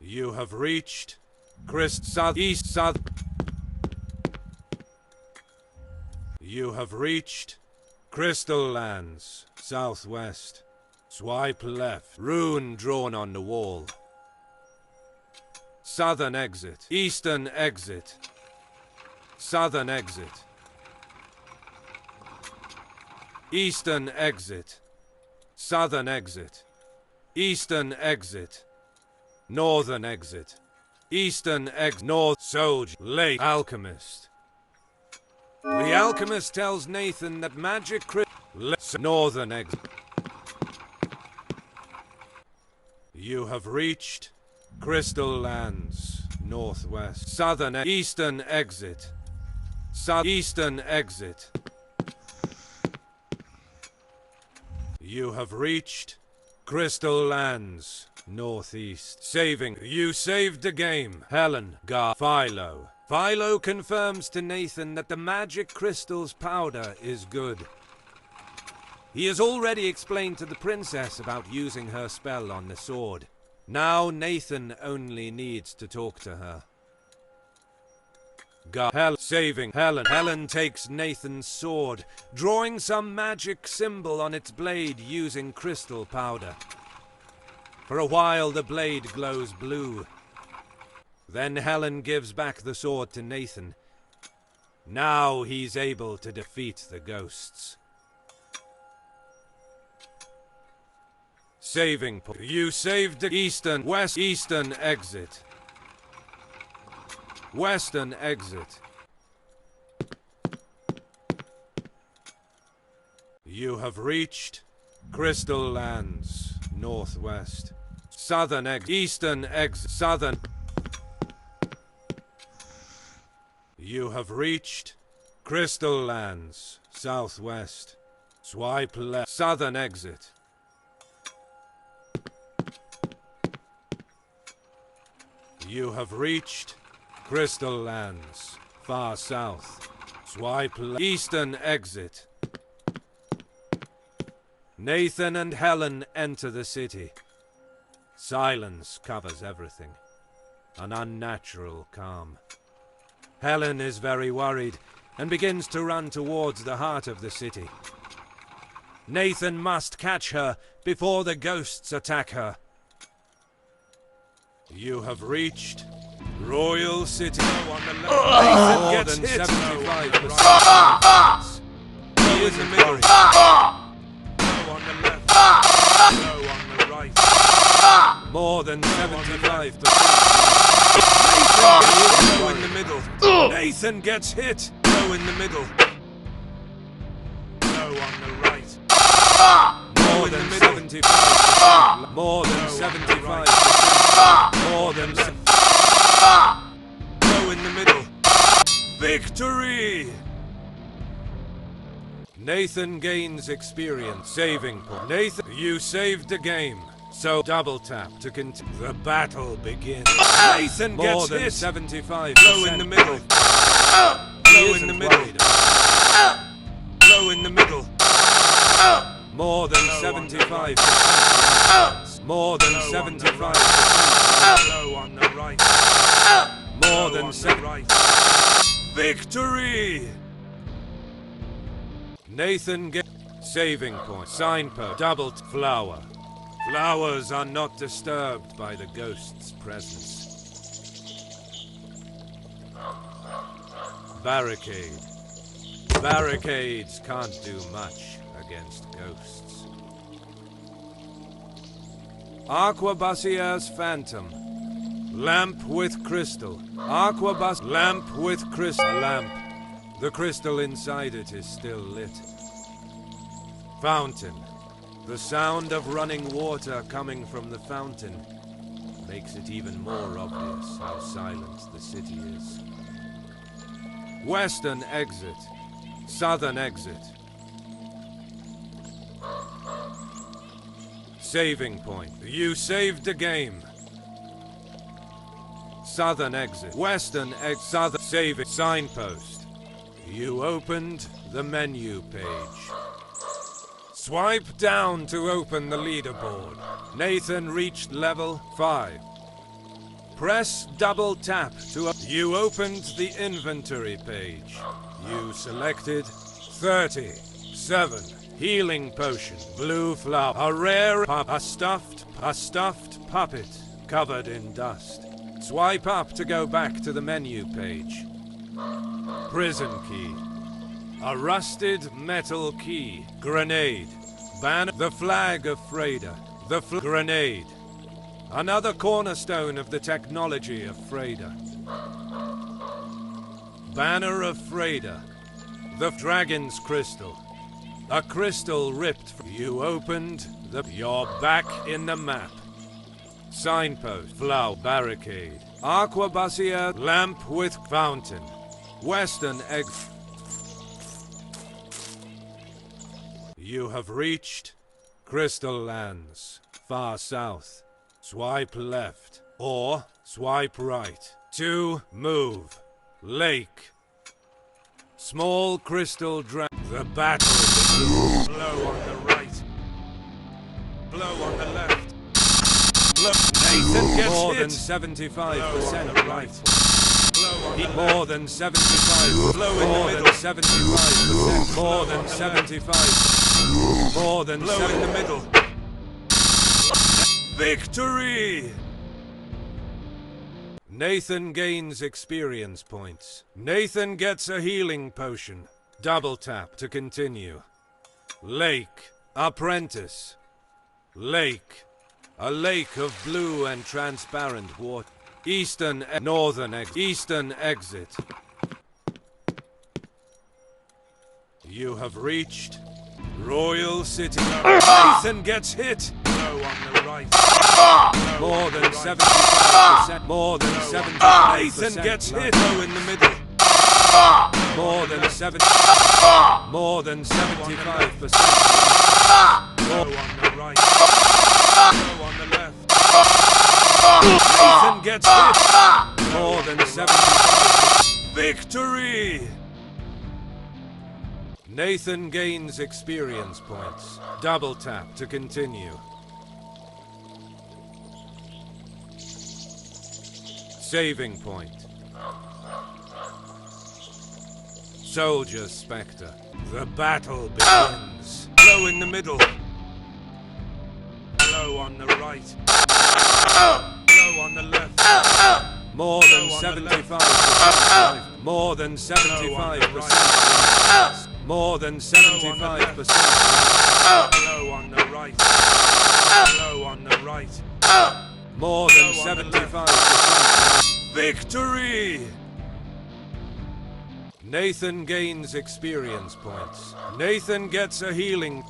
You have reached Southeast South. You have reached Crystal Lands, southwest. Swipe left. Rune drawn on the wall. Southern exit. Eastern exit. Southern exit. Eastern exit. Southern exit. Eastern exit. Northern exit. Eastern exit. North soldier. Lake. Alchemist. The alchemist tells Nathan that magic northern exit. You have reached Crystal Lands, northwest. Southern Eastern exit. Southeastern exit. You have reached Crystal Lands, northeast. Saving. You saved the game. Helen. Philo. Philo confirms to Nathan that the magic crystal's powder is good. He has already explained to the princess about using her spell on the sword. Now Nathan only needs to talk to her. Saving Helen. Helen takes Nathan's sword, drawing some magic symbol on its blade using crystal powder. For a while the blade glows blue. Then Helen gives back the sword to Nathan. Now he's able to defeat the ghosts. Saving point. You saved the eastern exit. Western exit. You have reached Crystal Lands, northwest. Southern exit. Eastern exit. Southern. You have reached Crystal Lands, southwest. Swipe left. Southern exit. You have reached Crystal Lands, far south. Swipe left. Eastern exit. Nathan and Helen enter the city. Silence covers everything. An unnatural calm. Helen is very worried and begins to run towards the heart of the city. Nathan must catch her before the ghosts attack her. You have reached Royal City. On the left. Nathan gets hit. 75%. He is in the middle. On the left. No on the right. More than 75%. Nathan in the middle. Nathan gets hit. No in the middle. No on the right. More than 75%. More than 75%. More than no in the middle. Victory! Nathan gains experience. Saving point. Nathan, you saved the game. So double tap to continue. The battle begins. Nathan gets more than hit. 75%. Low in the middle. Low in the middle. Low in the middle. More than 75%. More than 75%. Low on the right. More than 75%. Victory! Nathan gets saving point. Signpost. Double flower. Flowers are not disturbed by the ghost's presence. Barricade. Barricades can't do much against ghosts. Arquebussier's Phantom. Lamp with crystal. Arquebus. Lamp with crystal. Lamp. The crystal inside it is still lit. Fountain. The sound of running water coming from the fountain makes it even more obvious how silent the city is. Western exit. Southern exit. Saving point. You saved the game. Southern exit. Western exit. Southern. Saving. Signpost. You opened the menu page. Swipe down to open the leaderboard. Nathan reached level 5. Press double tap to you opened the inventory page. You selected 37 healing potion, blue flower, a rare a stuffed puppet covered in dust. Swipe up to go back to the menu page. Prison key. A rusted metal key. Grenade. Banner. The flag of Freda. The grenade. Another cornerstone of the technology of Freda. Banner of Freda. The dragon's crystal. A crystal ripped from you opened the you're back in the map. Signpost. Flower. Barricade. Arquebussier. Lamp with fountain. Western exit. You have reached Crystal lands. Far south. Swipe left. Or swipe right. 2. Move. Lake. Small crystal dragon. The battle begins. Blow on the right. Blow on the left. Blow. Nathan gets more hit. Than 75% right. More than 75. Blow in the middle. 75%. More than 75. More than blow in the middle. Victory! Nathan gains experience points. Nathan gets a healing potion. Double tap to continue. Lake. Apprentice. Lake. A lake of blue and transparent water. Northern exit. You have reached Royal City. Nathan gets hit. Blow on the right. More than 75%. More than 75%. Nathan gets hit. Blow in the middle. More than 70. More than 75%. Blow on the right. Blow on the left. Nathan gets hit. More than 75%. Victory! Nathan gains experience points. Double tap to continue. Saving point. Soldier Spectre. The battle begins. Blow in the middle. Blow on the right. Blow on the left. More than 75%. More than 75%. More than 75%. Blow on the right. Blow on the right. More than 75%. Victory! Nathan gains experience points. Nathan gets a healing.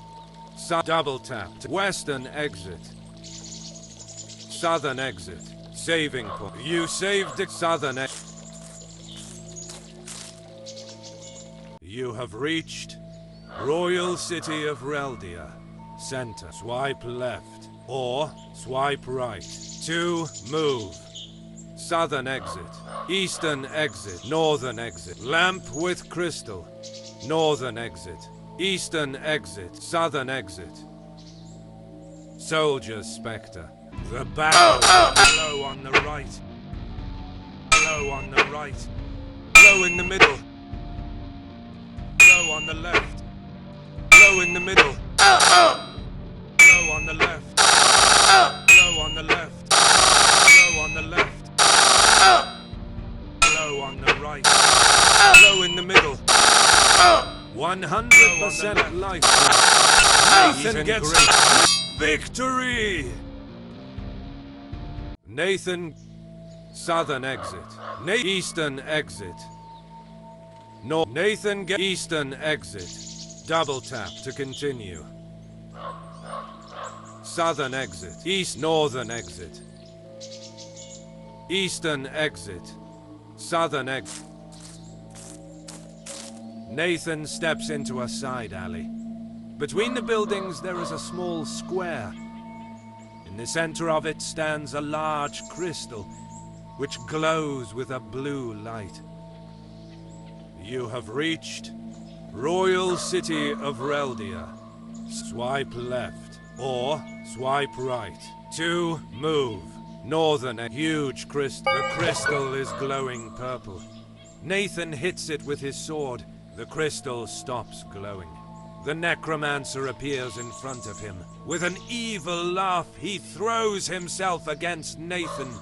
Double tap. Western exit. Southern exit. Saving point. You saved it. Southern exit. You have reached Royal City of Reldia. Center. Swipe left. Or swipe right. 2. Move. Southern exit. Eastern exit. Northern exit. Lamp with crystal. Northern exit. Eastern exit. Southern exit. Soldier Spectre. The battle. Blow on the right. Blow on the right. Blow in the middle. Blow on the left. Blow in the middle. Blow on the left. Blow on the left. Blow on the left. Blow on the right. Blow in the middle. 100% life. Nathan gets victory! Nathan. Southern exit. Eastern exit. Nathan gets Eastern exit. Double tap to continue. Southern exit. Northern exit. Eastern exit. Southern exit. Nathan steps into a side alley. Between the buildings there is a small square. In the center of it stands a large crystal, which glows with a blue light. You have reached Royal City of Reldia. Swipe left, or swipe right. 2. Move. Northern, a huge crystal. The crystal is glowing purple. Nathan hits it with his sword. The crystal stops glowing. The necromancer appears in front of him. With an evil laugh, he throws himself against Nathan.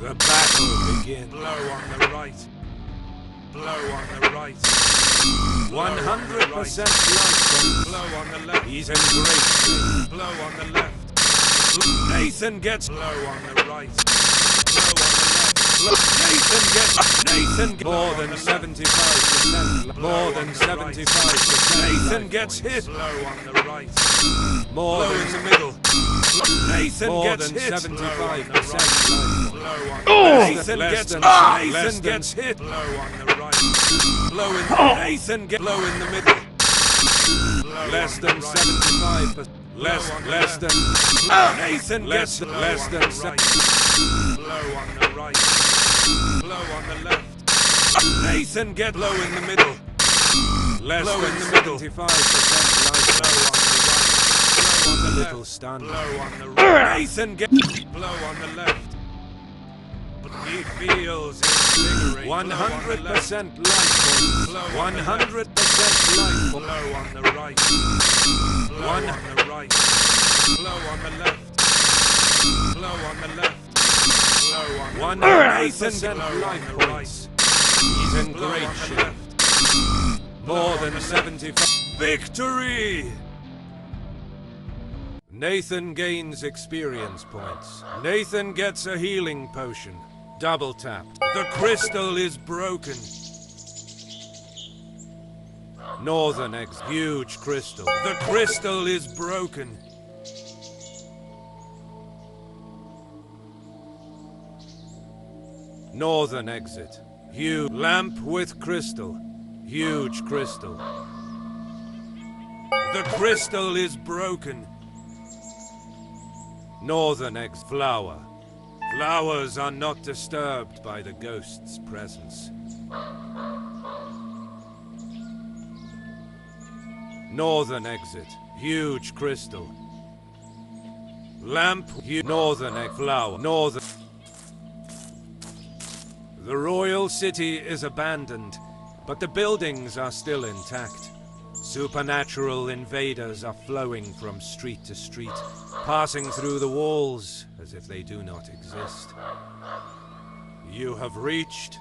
The battle begins. Blow on the right. Blow on the right. 100% life. Blow on the left. He's in great shape. Blow on the left. Nathan gets blow on the right. Blow on the left. Nathan gets more than 75%. More than 75%. Nathan gets hit. Blow on the right. More in the middle. Nathan gets hit. 75%. Nathan gets hit. Blow on the right. Blow in. Nathan gets blow in the middle. Less than 75%. Less than. Nathan gets less than 7. Blow on the right. Blow on the left. Nathan get low in the middle. Less low than in the middle. 75% life. Blow on the right. Blow on the little stun. Blow on the right. Nathan get blow on the left. He feels invigorating. 100% life points. 100% life points. Blow on the right. Blow on the right. Blow on the left. Blow on the left. Blow on the 100% life points. He's in great shape. More than 75. Victory! Nathan gains experience points. Nathan gets a healing potion. Double tapped. The crystal is broken. Northern exit. Huge crystal. The crystal is broken. Northern exit. Huge lamp with crystal. Huge crystal. The crystal is broken. Northern exit. Flower. Flowers are not disturbed by the ghost's presence. Northern exit. Huge crystal. Lamp. Northern egg. Flower. Northern. The royal city is abandoned, but the buildings are still intact. Supernatural invaders are flowing from street to street, passing through the walls as if they do not exist. You have reached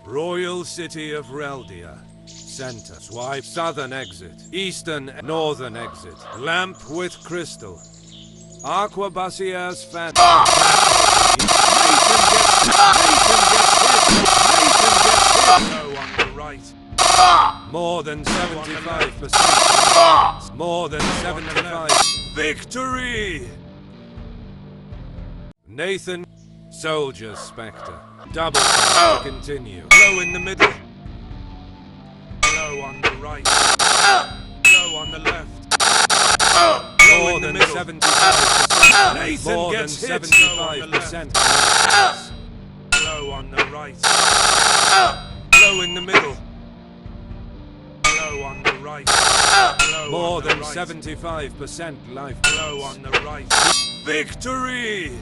Royal City of Reldia. Center. Swipe. Southern exit. Eastern. Northern exit. Lamp with crystal. Aquabusier's fan. Nathan gets hit. No on the right. More than 75%. More than 75. Victory! Nathan. Soldier Spectre. Double to continue. Blow in the middle. Blow on the right. Blow on the left. More than 75%. Nathan more gets than 75%. Blow on the right. Blow in the middle. Blow on the right. More than 75% life. Blow on the right. Victory!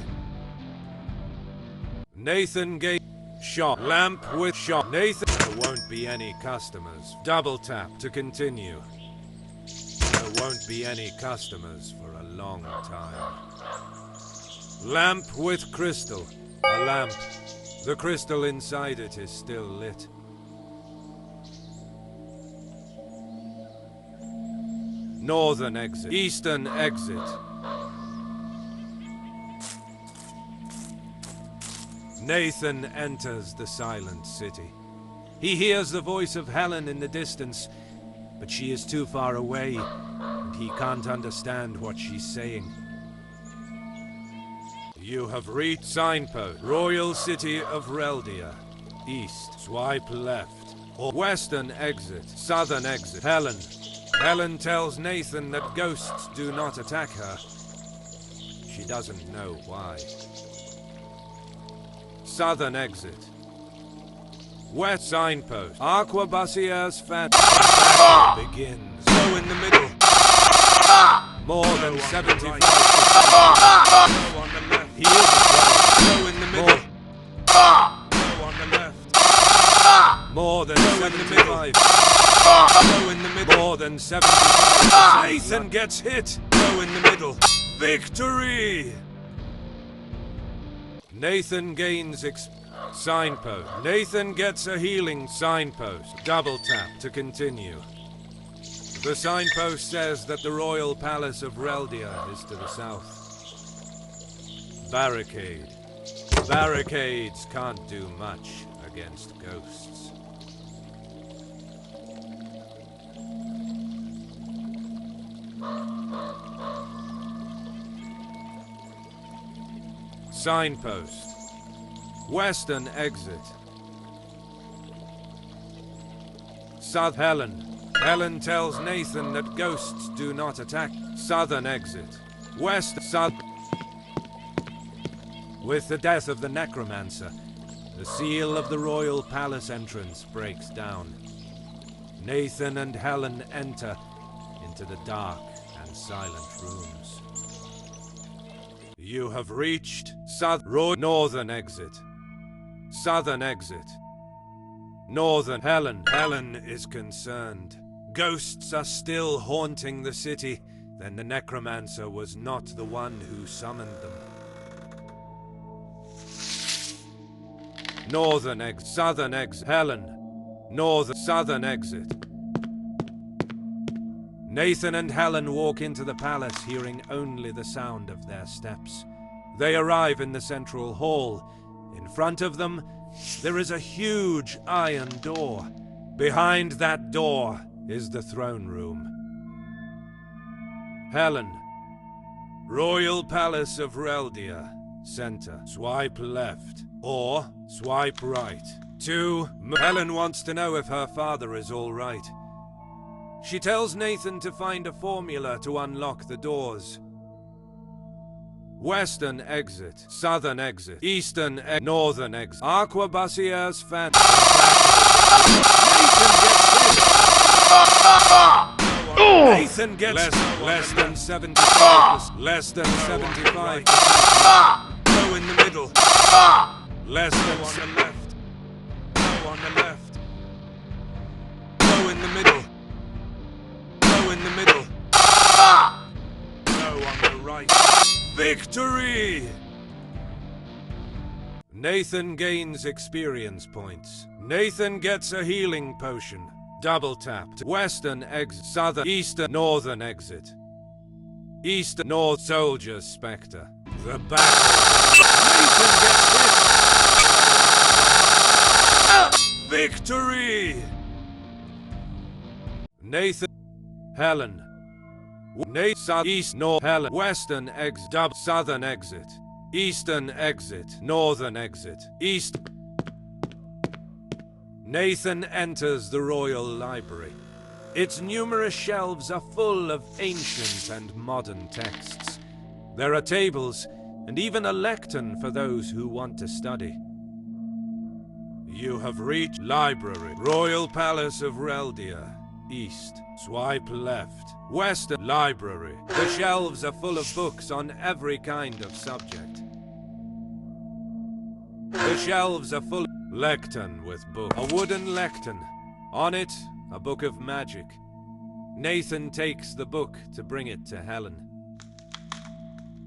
Nathan gave shot. Lamp with shot. Nathan. There won't be any customers. Double tap to continue. There won't be any customers for a long time. Lamp with crystal. A lamp. The crystal inside it is still lit. Northern exit. Eastern exit. Nathan enters the silent city. He hears the voice of Helen in the distance, but she is too far away, and he can't understand what she's saying. You have reached signpost. Royal City of Reldia. East. Swipe left. Or western exit. Southern exit. Helen. Helen tells Nathan that ghosts do not attack her. She doesn't know why. Southern exit. West signpost. Aquabusier's fan begins. Go in the middle. More than 75%. Go on the left. He isn't right. Go in the middle. Go on the left. More than 75. Go in the middle. More than 75%. Nathan gets hit. Go in the middle. Victory! Nathan gains signpost. Nathan gets a healing signpost. Double tap to continue. The signpost says that the royal palace of Reldia is to the south. Barricade. Barricades can't do much against ghosts. Signpost. Western exit. South Helen. Helen tells Nathan that ghosts do not attack. Southern exit. West, south. With the death of the necromancer, the seal of the royal palace entrance breaks down. Nathan and Helen enter into the dark and silent rooms. You have reached northern exit. Southern exit. Northern. Helen is concerned. Ghosts are still haunting the city. Then the necromancer was not the one who summoned them. Northern exit. Southern exit. Southern exit. Nathan and Helen walk into the palace, hearing only the sound of their steps. They arrive in the central hall. In front of them, there is a huge iron door. Behind that door is the throne room. Helen. Royal Palace of Reldia. Center. Swipe left. Or swipe right. 2. Helen wants to know if her father is all right. She tells Nathan to find a formula to unlock the doors. Western exit. Southern exit. Eastern exit. Northern exit. Arquebussier's fan. Nathan gets less than 75%. Less than 75%. Go in the middle. Less than on the left. Go on the left. Go in the middle. Go in the middle. Go on the right. Victory! Nathan gains experience points. Nathan gets a healing potion. Double tapped. Western exit. Southern. Eastern. Northern exit. Eastern. North. Soldier Spectre. The battle. Nathan gets hit. Victory! Nathan. Helen. South. East. North. Helen. Western exit. Double. Southern exit. Eastern exit. Northern exit. East. Nathan enters the royal library. Its numerous shelves are full of ancient and modern texts. There are tables and even a lectern for those who want to study. You have reached library. Royal Palace of Reldia. East. Swipe left. Western library. The shelves are full of books on every kind of subject. The shelves are full. Lectern with book. A wooden lectern. On it, a book of magic. Nathan takes the book to bring it to Helen.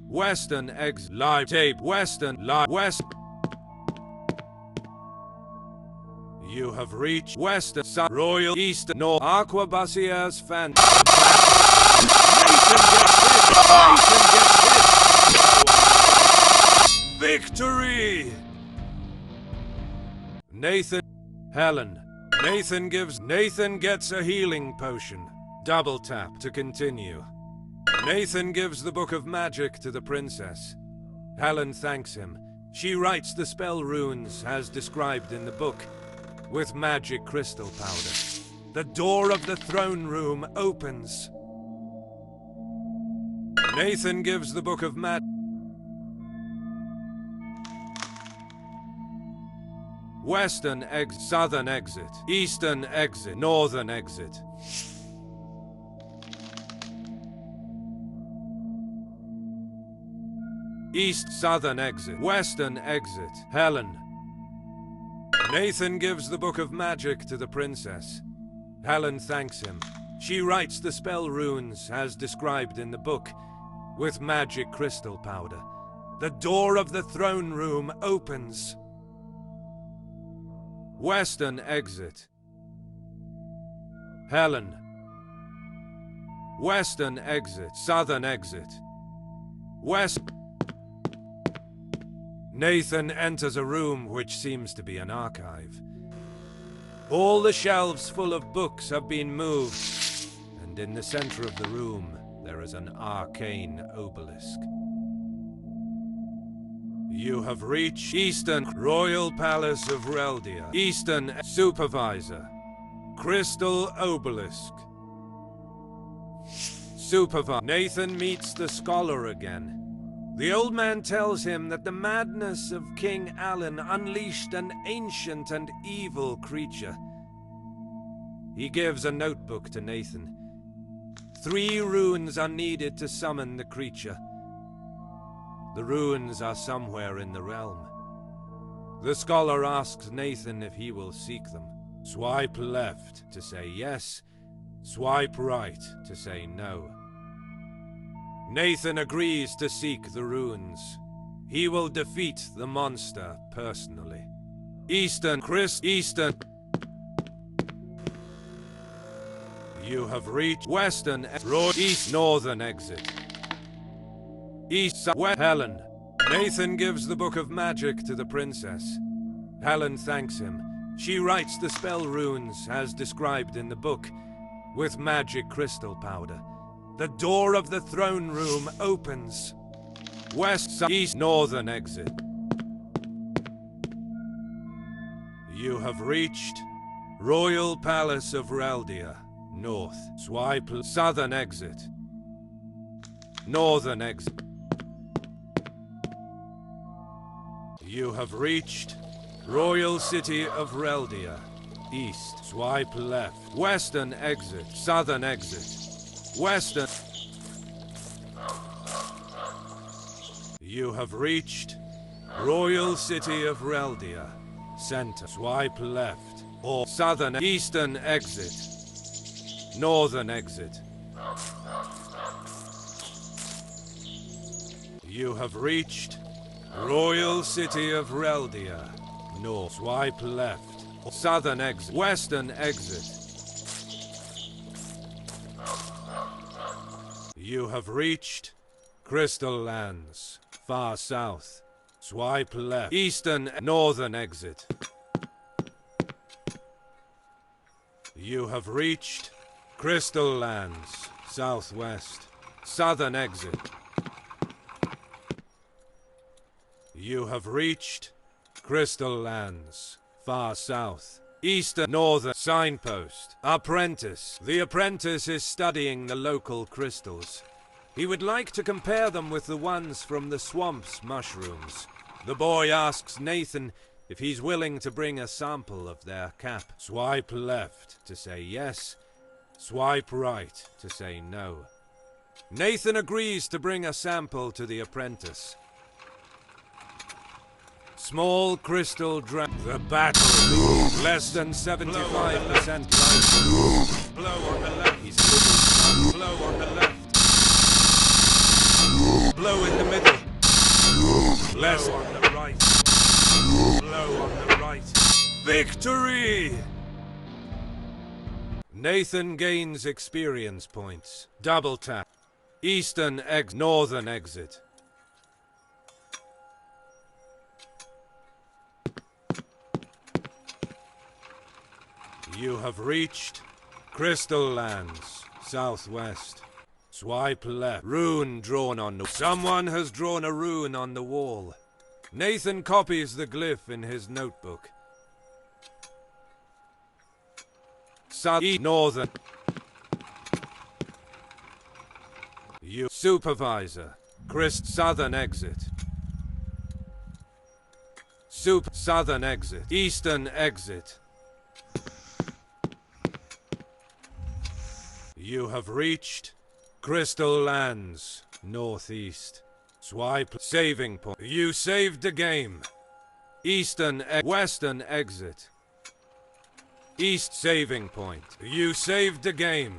Western eggs. Live tape. Western. West. You have reached Western. Royal. Eastern. North. Arquebussier's fan. Nathan gets hit. Nathan gets hit. Victory! Nathan. Helen. Nathan gets a healing potion. Double tap to continue. Nathan gives the book of magic to the princess. Helen thanks him. She writes the spell runes as described in the book with magic crystal powder. The door of the throne room opens. Nathan gives the book of magic. Western exit. Southern exit. Eastern exit. Northern exit. East. Southern exit. Western exit. Helen. Nathan gives the book of magic to the princess. Helen thanks him. She writes the spell runes as described in the book with magic crystal powder. The door of the throne room opens. Western exit. Helen. Western exit. Southern exit. West. Nathan enters a room which seems to be an archive. All the shelves full of books have been moved, and in the center of the room there is an arcane obelisk. You have reached Eastern Royal Palace of Reldia. Eastern Supervisor. Crystal Obelisk. Supervisor. Nathan meets the scholar again. The old man tells him that the madness of King Alan unleashed an ancient and evil creature. He gives a notebook to Nathan. 3 runes are needed to summon the creature. The runes are somewhere in the realm. The scholar asks Nathan if he will seek them. Swipe left to say yes, swipe right to say no. Nathan agrees to seek the runes. He will defeat the monster personally. Eastern. You have reached Western, East, Northern exit. East, West. Helen. Nathan gives the Book of Magic to the princess. Helen thanks him. She writes the spell runes as described in the book, with magic crystal powder. The door of the throne room opens. West, East, Northern exit. You have reached Royal Palace of Raldia. North. Swipe. Southern exit. Northern exit. You have reached Royal City of Raldia. East. Swipe left. Western exit. Southern exit. Western. You have reached Royal City of Raldia. Center. Swipe left. Or Southern. Eastern exit. Northern exit. You have reached Royal City of Raldia. North. Swipe left. Southern exit. Western exit. You have reached Crystal Lands. Far south. Swipe left. Eastern. Northern exit. You have reached Crystal Lands. Southwest. Southern exit. You have reached Crystal Lands. Far south. Eastern. Northern. Signpost. Apprentice. The apprentice is studying the local crystals. He would like to compare them with the ones from the swamp's mushrooms. The boy asks Nathan if he's willing to bring a sample of their cap. Swipe left to say yes. Swipe right to say no. Nathan agrees to bring a sample to the apprentice. Small crystal The battle. Less than 75% life. Blow on the left. He's blow on the left. Blow in the middle. Less on the right. Blow on the right. Victory! Nathan gains experience points. Double tap. Eastern exit. Northern exit. You have reached Crystal Lands. Southwest. Swipe left. Rune drawn on the... Someone has drawn a rune on the wall. Nathan copies the glyph in his notebook. South. Northern. You. Supervisor. Southern exit. Southern exit. Eastern exit. You have reached Crystal Lands. Northeast. Swipe. Saving point. You saved the game. Western exit. East saving point. You saved the game.